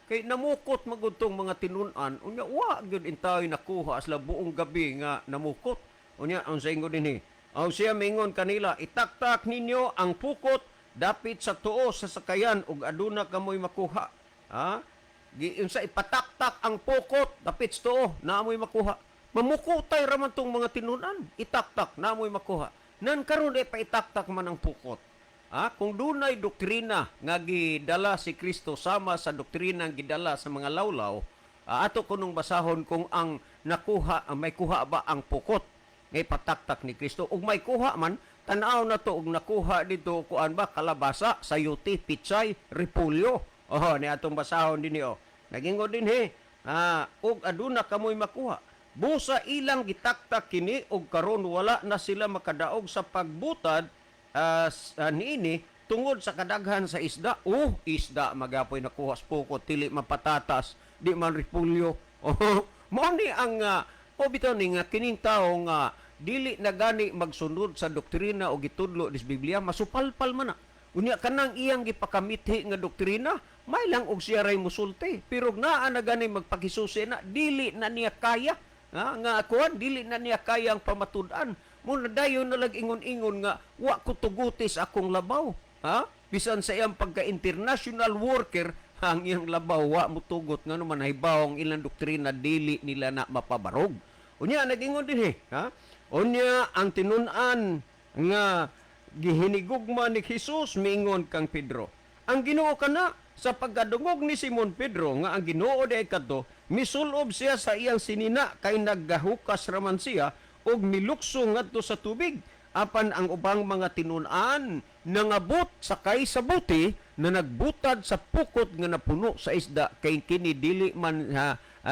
Speaker 2: Kay namukot magudtong mga tinun-an, unya wa gyud intayoy nakuha sila buong gabi nga namukot. Unya ang sa ingon dinhi. Aw siya mingon kanila, itaktak ninyo ang pukot dapit sa tuo sa sakayan ug aduna kamoy makuha. Unsa ipataktak ang pukot dapit sa tuo naamoy makuha. Mamukutay raman tong mga tinun-an, itaktak naamoy makuha. Nan karon ay paitaktak man ang pukot. Kung dunay doktrina nga gidala si Kristo sama sa doktrina nga gidala sa mga lawlaw, ato kunong basahon kung ang nakuha, may kuha ba ang pukot ngay pataktak ni Kristo. Ug may kuha man, tanaw na to ug nakuha dito kuan ba kalabasa, sayuti, pitsay, repolyo. Ni atong basahon dinhi Nagingod dinhi, ug aduna kamoy makuha. Busa ilang gitaktak kini ug karon wala na sila makadaog sa pagbutad niini tungod sa kadaghan sa isda. Isda magapoy nakuha sa pukot, tili mapatatas, di man repolyo. Mao ni ang bitaw ni nga kining tawo nga dili na gani magsunod sa doktrina o gitudlo dis Biblia, masupalpal man na. Unya kanang iyang gipakamithi nga doktrina, may lang og siya ray musulti. Pero naa na gani magpakisusi na, dili na niya kaya. Nga kuan dili na niya kaya ang pamatud-an. Muna dayon na ingon-ingon nga wa ko tugutis akong labaw. Bisan sa iyang pagka-international worker, ang iyang labaw wa mutugot nga naman hibaw ang ilang doktrina dili nila na mapabarog. Unya nagingon dinhi, unya ang tinun-an nga gihinigugma ni Jesus miingon kang Pedro. Ang Ginoo kana sa pagkadungog ni Simon Pedro nga ang Ginoo day kadto misulob siya sa iyang sinina kay naggahukas raman siya og milukso ngadto sa tubig apan ang ubang mga tinun-an nangabot sakay sa buti na nagbutad sa pukot nga napuno sa isda kay kini dili man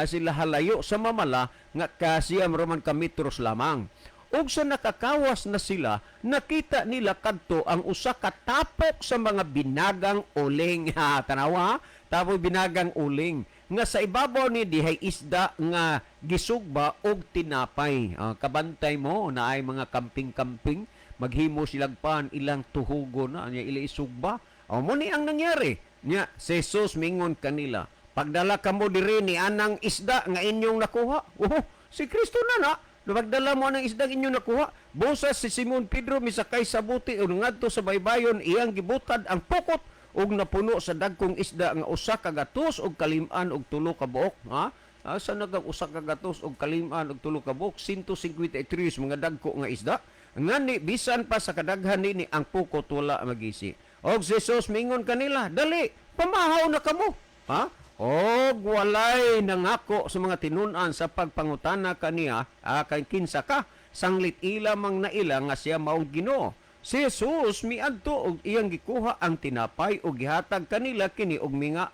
Speaker 2: sila halayo sa mamala nga kasiyam raman ka metros lamang. Ug sa nakakawas na sila, nakita nila kadto ang usa ka tapok sa mga binagang uling. Tanawa, tapos binagang uling. Nga sa ibabaw ni dihay isda nga gisugba og tinapay. Kabantay mo na ay mga kamping-kamping, maghimo silang pan ilang tuhugo na, ila isugba. Mo ni ang nangyari. Nya, si Jesus mingon kanila, pagdala kamo diri ni anang isda nga inyong nakuha. Si Kristo na. Pagdala mo ng isdang inyo nakuha, busa si Simon Pedro misakay sa buti ug ngadto sa baybayon iyang gibutad ang pukot ug napuno sa dagkong isda nga usa ka gatos ug kalim-an ug tulo ka buok. Asa nagang usa ka gatos ug kalim-an ug tulo ka buok? 153 mga dagko nga isda. Ngani bisan pa sa kadaghan nini ang pukot wala magisi. Og Jesus mingon kanila, dali, pamahaw na kamo. Og walay nangako sa mga tinun-an sa pagpangutana kaniya kay kinsa ka sanglit ila mang naila nga siya maong Ginoo. Si Jesus miadto og iyang gikuha ang tinapay ug gihatag kanila kini og minga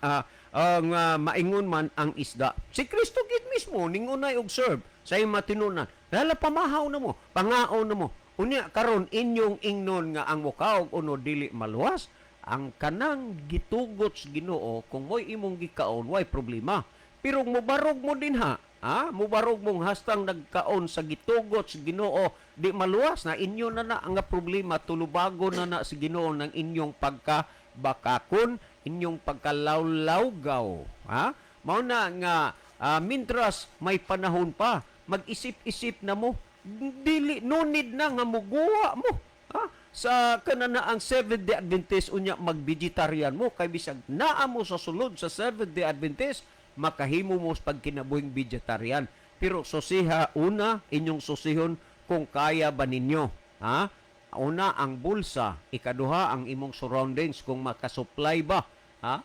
Speaker 2: maingon man ang isda. Si Kristo gid mismo ningunay og serve sa iyang matinunan. Lala pamahaw na mo, pangaon na mo. Unya karon inyong ingnon nga ang mukaog uno dili maluwas. Ang kanang gitugot sa Ginoo kung mo'y imong gikaon, way problema. Pero mubarog mo din mubarog mong hastang nagkaon sa gitugot sa Ginoo, di maluwas na inyo na ang problema, tulubago na sa Ginoo ng inyong bakakon, inyong pagkalawlawgaw. Ha? Mao na nga mintras may panahon pa, mag-isip-isip na mo, dili no need na nga muguwa mo. Ha? Sa kanana ang Seventh-day Adventist unya mag-vegetarian mo kay bisag naa mo sa sulod sa Seventh-day Adventist makahimo mo sa pagkinabuhing vegetarian. Pero susiha una inyong susihon kung kaya ba ninyo. Ha? Una ang bulsa, ikaduha ang imong surroundings kung makasupply ba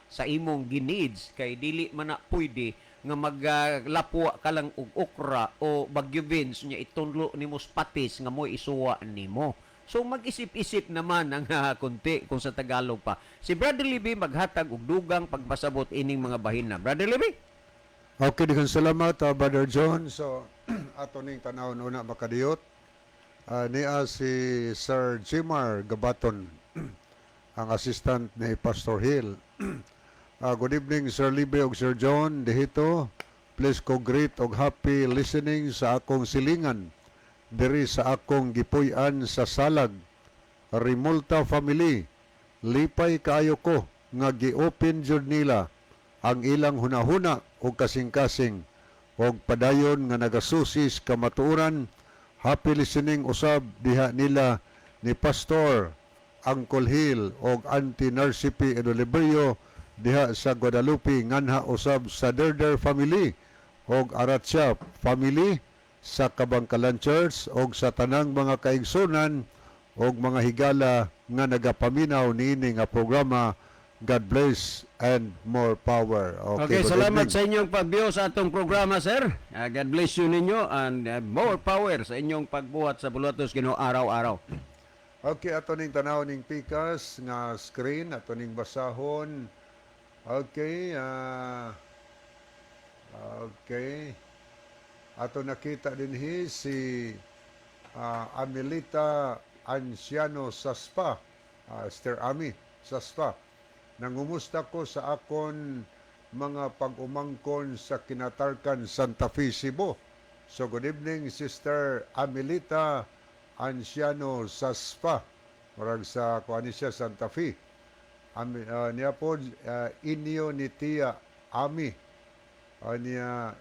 Speaker 2: sa imong gineeds kay dili man na pwede nga maglapwa ka lang og okra o bagyo beans nya itunlo nimo sa patis nga mo isuwa nimo. So mag-isip-isip naman ang kunti kung sa Tagalog pa. Si Brother Libby maghatag og dugang pagpasabot ining mga bahin na. Brother Libby?
Speaker 3: Okay, dikan salamat, Brother John. So, ato ning tanawon una makadiyot. Niya si Sir Jimar Gabaton, ang assistant ni Pastor Hill. Good evening, Sir Libby og Sir John. Dihito, please ko greet og happy listening sa akong silingan. Diri sa akong gipuy-an sa Salag, Rimulta family. Lipay kaayo ko nga gi-open jud nila ang ilang hunahuna o kasing-kasing og padayon nga nagasusis kamatuoran. Happy listening usab diha nila ni Pastor Uncle Hill og Auntie Narcipi Edoliberio diha sa Guadalupe nganha usab sa Derder family og Aratsia family sa Kabangkalan Church og sa tanang mga kaigsunan og mga higala nga nagapaminaw niini nga programa. God bless and more power.
Speaker 2: Okay,
Speaker 3: good
Speaker 2: salamat
Speaker 3: evening.
Speaker 2: sa inyong pagbiyo sa atong programa, sir. God bless you ninyo and more power sa inyong pagbuhat sa Bulutos Ginoo araw-araw.
Speaker 3: Okay, ato ning tanaw ning pikas nga screen, ato ning basahon. Okay, okay. Ato nakita dinhi si Amelita Anciano Saspa, Sister Ami Saspa. Nangumusta ko sa akon mga pag-umangkon sa Kinatarkan, Santa Fe, Cebu. So good evening, Sister Amelita Anciano Saspa. Marag sa kuani siya Santa Fe. Niya po inyo ni Tia Ami. Niya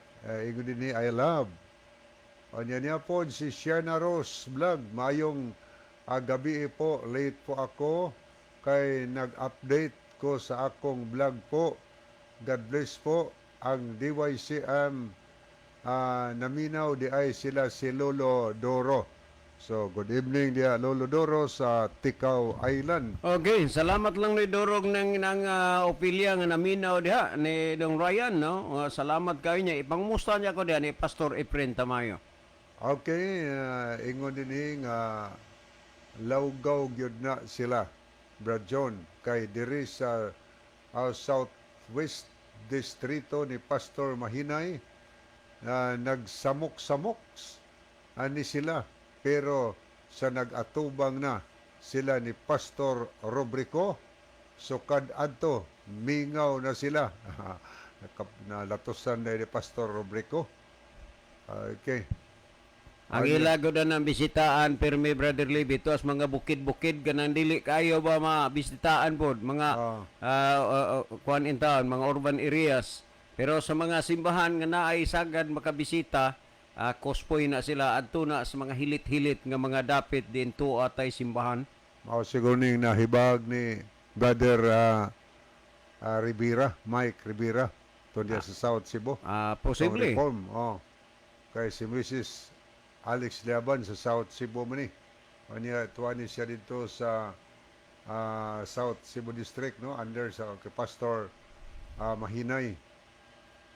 Speaker 3: ingon din ni I love. Niya po si Sienna Rose Vlog. Mayong gabi po, late po ako kay nag-update ko sa akong vlog po. God bless po ang DYCM. Naminaw di ay sila si Lolo Doro. So, good evening dia Lolo Doro sa Tikaw Island.
Speaker 2: Okay, salamat lang ni Dorog ng opilya nga naminaw diha ni Dong Ryan, no? Salamat kayo niya. Ipangumusta niya ko diha ni Pastor Efren Tamayo.
Speaker 3: Okay, ingon din nga lawgaw gyud na sila, Brad John, kay diri sa Southwest Distrito ni Pastor Mahinay, nagsamok-samok ani sila, pero sa nag-atubang na sila ni Pastor Robrico, so kad-adto mingaw na sila. Nalatosan na ni Pastor Robrico. Okay.
Speaker 2: Ang ilago na ng bisitaan, permi Brother Libby, ito as mga bukid-bukid ganang dili kayo ba mabisitaan po, mga kuan in town, mga urban areas. Pero sa mga simbahan nga naay sagad makabisita, cospoy na sila adto na sa mga hilit-hilit nga mga dapit din to atay simbahan.
Speaker 3: Siguro ning nahibag ni Brother Rivera, Mike Rivera, to diya sa South Cebu.
Speaker 2: Posible.
Speaker 3: Reform, kay si Mrs. Alex Liaban sa South Cebu man ni. Tuwani siya dito sa South Cebu District, no? Under sa kay Pastor Mahinay.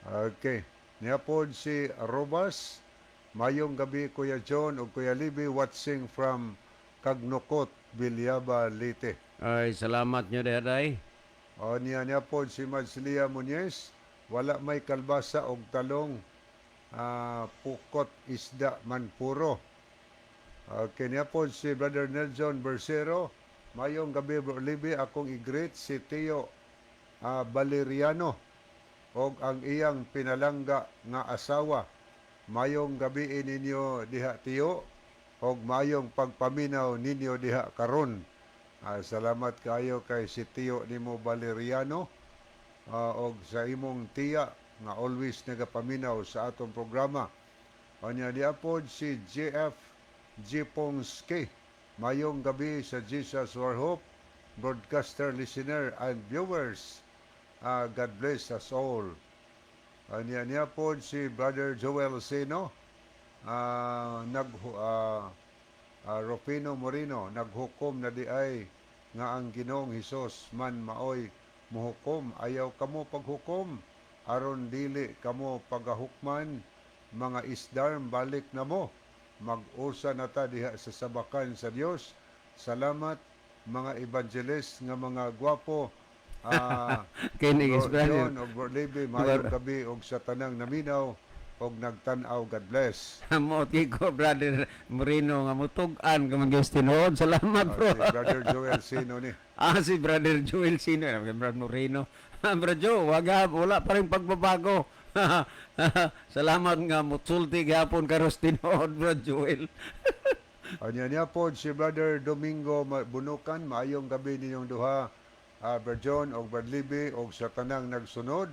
Speaker 3: Okay. Niya po si Robas. Mayong gabi, Kuya John o Kuya Libby, watching from Cagnocot, Bilyaba, Leyte.
Speaker 2: Ay, salamat nyo daday.
Speaker 3: Niya po si Madslia Muñez. Wala may kalbasa og talong. Pukot isda man puro. Kanya po si Brother Nelson Bersero. Mayong gabi, Bro Libby, akong i-greet si Tio Valeriano og ang iyang pinalangga nga asawa. Mayong gabi ninyo diha, Tio, og mayong pagpaminaw ninyo diha karon. Salamat kayo kay si Tio nimo Valeriano og sa imong tiya nga always nagapaminaw sa atong programa. Anya diapod si JF Jipongske. Mayong gabi sa Jesus War Hope, broadcaster, listener, and viewers. God bless us all. Anya pod si Brother Joel Seno, Rufino Moreno, naghukom na di ay nga ang Ginoong Hesus man maoy muhukom. Ayaw kamo paghukom, aron dili kamo pagahukman, mga isdarm balik na mo. Mag-usa na ta diha sa sabakan sa Dios. Salamat mga evangelist nga mga gwapo.
Speaker 2: Kini is brother.
Speaker 3: John og Borlebe, mayong gabi og sa tanang naminaw og nagtan-aw. God bless.
Speaker 2: Moti ko, Brother Moreno, nga mutugan ka mag-Diyos tinuod. Salamat, bro.
Speaker 3: Si Brother Joel Sino ni.
Speaker 2: Si Brother Joel Sino. Brother Moreno. Bro Joe, wala pa rin pagbabago. Salamat nga, mutsulti gapon karos tinuod, Bro Joel.
Speaker 3: Anya po si Brother Domingo Bunukan, maayong gabi ninyong duha, Brother John o Brother Libby o sa tanang nagsunod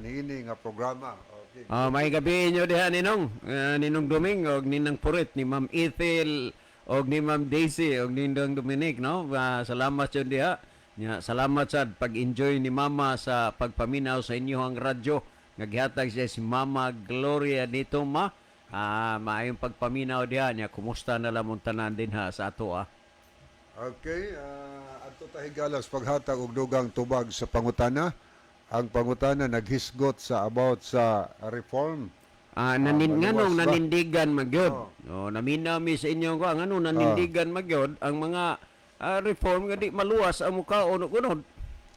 Speaker 3: niini nga programa. Okay.
Speaker 2: May gabi inyo diha ninong, ninong Doming o ninang Purit, ni Ma'am Ethel o ni Ma'am Daisy o ninong Dominic, no? Salamat yun diha. Salamat sa pag-enjoy ni Mama sa pagpaminaw sa inyo ang radyo. Naghihatag siya si Mama Gloria dito, ma. Maayong pagpaminaw diha niya. Kumusta na lamang tanan din ha sa ato,
Speaker 3: Okay, ato tahigalas paghatag og dugang tubag sa pangutana. Ang pangutana naghisgot sa about sa reform.
Speaker 2: Nganong
Speaker 3: maluwas ba?
Speaker 2: nanindigan magyod. Naminami sa inyo ko, nganong nanindigan magyod ang mga reform nga di maluwas ang mukaon ug unod.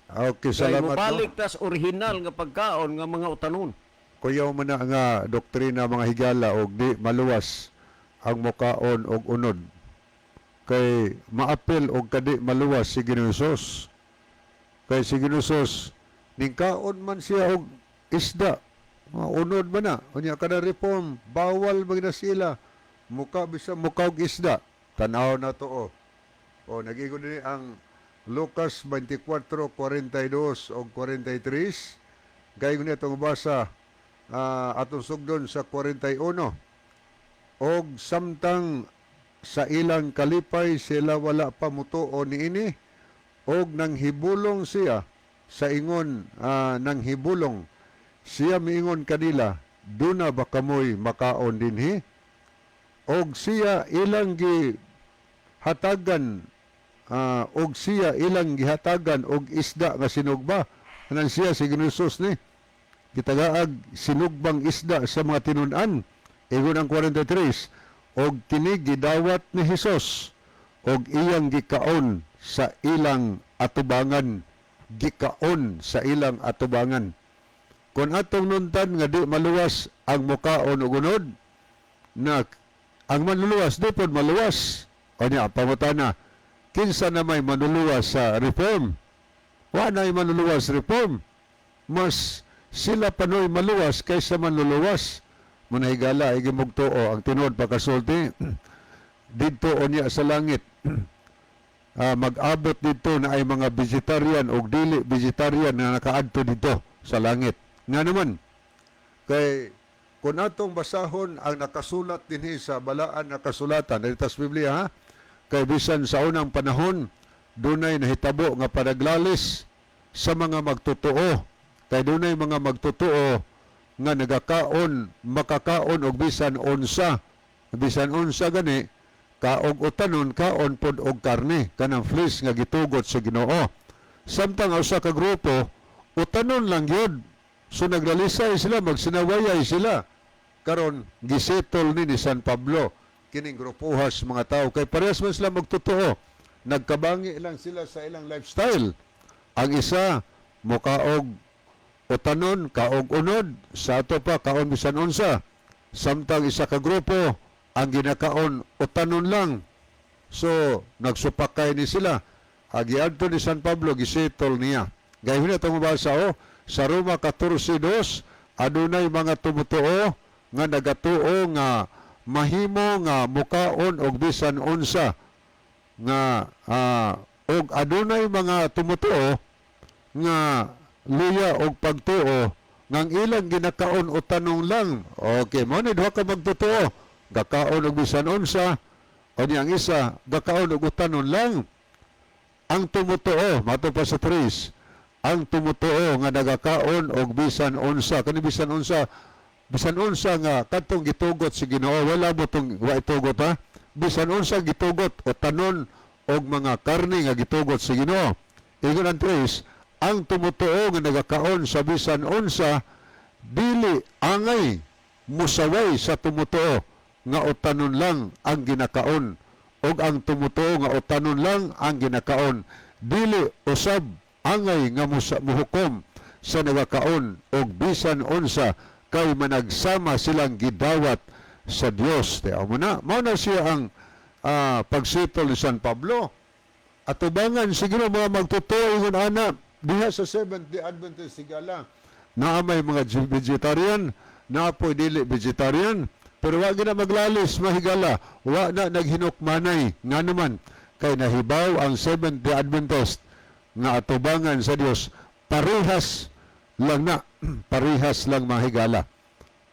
Speaker 3: Okay,
Speaker 2: Kay
Speaker 3: salamat.
Speaker 2: mobalik tas original nga pagkaon nga mga utanon.
Speaker 3: Kuyaw man na nga doktrina mga higala og di maluwas ang mukaon og unod. Kay maapil og kadi maluwas si Ginoong Hesus. Kay si Ginoong Hesus ningkaon man siya og isda. Unod ba na? Unya kada reform bawal ba na sila muka bisa muka og isda. Tanaw na to o nag-igo din ang Lucas 24:42 o 43. Gaya ko itong basa atong sugdon sa 41. Og samtang sa ilang kalipay sila wala pa mutuo niini og nang hibulong siya sa ingon nang hibulong siya miingon kanila duna ba kamoy makaon dinhi og siya ilang gihatagan og siya ilang gihatagan og isda nga sinugba nang siya si Ginoong Hesus ni gitagaag sinugbang isda sa mga tinun-an. Ingon ang 43 og kini gidawat ni Hesus og iyang gikaon sa ilang atubangan, gikaon sa ilang atubangan. Kung atong nuntan nga di maluwas ang mukaon ug unod, na ang manluluwas di pod maluwas. O niya, pangutana, kinsa na may manluluwas sa reform? Wa na'y manluluwas reform. Mas sila panoy maluwas kaysa manluluwas. Manahigala, igimugtuo ang tinuod pagkasulti. Dito o niya sa langit. Mag-abot dito na ay mga vegetarian o dili vegetarian na nakaadto dito sa langit. Nga naman, kay kung atong basahon ang nakasulat dinhi sa balaan na kasulatan dito sa Biblia, ha? Kay bisan sa unang panahon, dunay nahitabo nga panaglalis sa mga magtotoo. Kay dunay mga magtotoo nga nagakaon, makakaon og bisan unsa gani, kaog utanon, kaon pod og karne, kanang flesh nga gitugot sa Ginoo. Samtang usa ka grupo, utanon lang yun. So naglalisay sila, magsinawayay sila. Karon gisetol ni San Pablo kining grupuhas mga tao kay parehas man sila magtotoo. Nagkabangi lang sila sa ilang lifestyle. Ang isa mokaog utanon, kaog unod, sa ato pa kaon bisan unsa. Samtang isa ka grupo ang ginakaon utanon lang. So nagsupakay ni sila. Agiadto ni San Pablo gisetol niya. Gayud na itong mabasa sa Roma 14:2, adunay mga tumutuo nga nagatuo nga mahimo nga mukaon og bisan unsa nga og adunay mga tumutuo nga luya og pagtuo ngang ilang ginakaon o tanong lang. Okay, mo ni duha ka magtutuo, gakaon og bisan unsa, o niyang isa gakaon og utanon lang. Ang tumutuo mato pa sa 3, ang tumutuo nga nagakaon og bisan unsa, kani bisan unsa nga kadtong gitugot si Ginoo, wala mo tong wa itugot ha. Bisan unsa gitugot o tanon og mga karne nga gitugot si Ginoo. Ingon ang 3, ang tumutuo nga nagakaon sa bisan unsa dili angay musaway sa tumutuo nga utanon lang ang ginakaon, og ang tumutuo nga utanon lang ang ginakaon dili usab angay nga muhukom sa nagakaon og bisan unsa kay managsama silang gidawat sa Dios. Mao na siya ang pagsitol ni San Pablo. Atubangan siguro mga magtutuo ingon ana diha sa Seventh-day Adventist sigala na may mga vegetarian, na po dili vegetarian, pero wag na maglalis mahigala, wa na naghinukmanay nga naman kay nahibaw ang Seventh-day Adventist nga atubangan sa Dios parehas lang na parehas lang mahigala.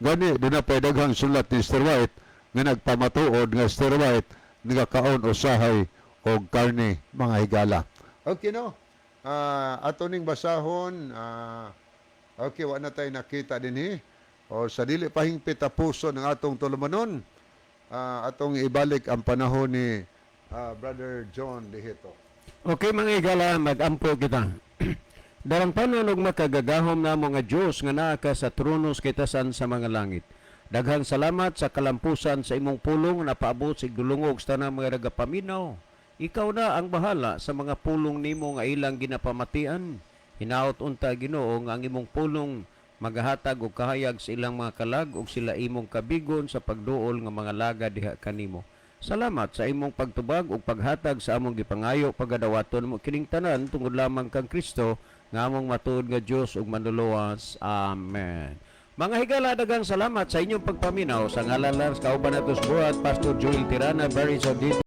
Speaker 3: Gani di na pwedeng sulat ni Mr. White nga nagpamatuod nga Mr. White nagakaon usahay og karne mga higala. Okay no? Ato ning basahon, okay, wa na tayo nakita din o sa dili pahingpit puso ng atong tulumanon, atong ibalik ang panahon ni Brother John Dihito.
Speaker 2: Okay mga higala, mag-ampo kita. Darang panon og makagagahom na mga Diyos nga naa ka sa tronos kitasan sa mga langit. Daghang salamat sa kalampusan sa imong pulong na paabot sa igdulungog sa tanang mga nagapaminaw. Ikaw na ang bahala sa mga pulong nimo nga ilang ginapamatian. Hinaot unta Ginoo nga ang imong pulong magahatag og kahayag sa ilang mga kalag ug sila imong kabigon sa pagduol nga mga laga diha kanimo. Salamat sa imong pagtubag ug paghatag sa among gipangayo pagadawaton mo kining tanan tungod lamang kang Kristo nga among matuod nga Dios ug manluluwas. Amen. Mga higala, daghang salamat sa inyong pagpaminaw sa ngalan lang sa kauban natos buhat Pastor Joel Tirana, Barry Sodito.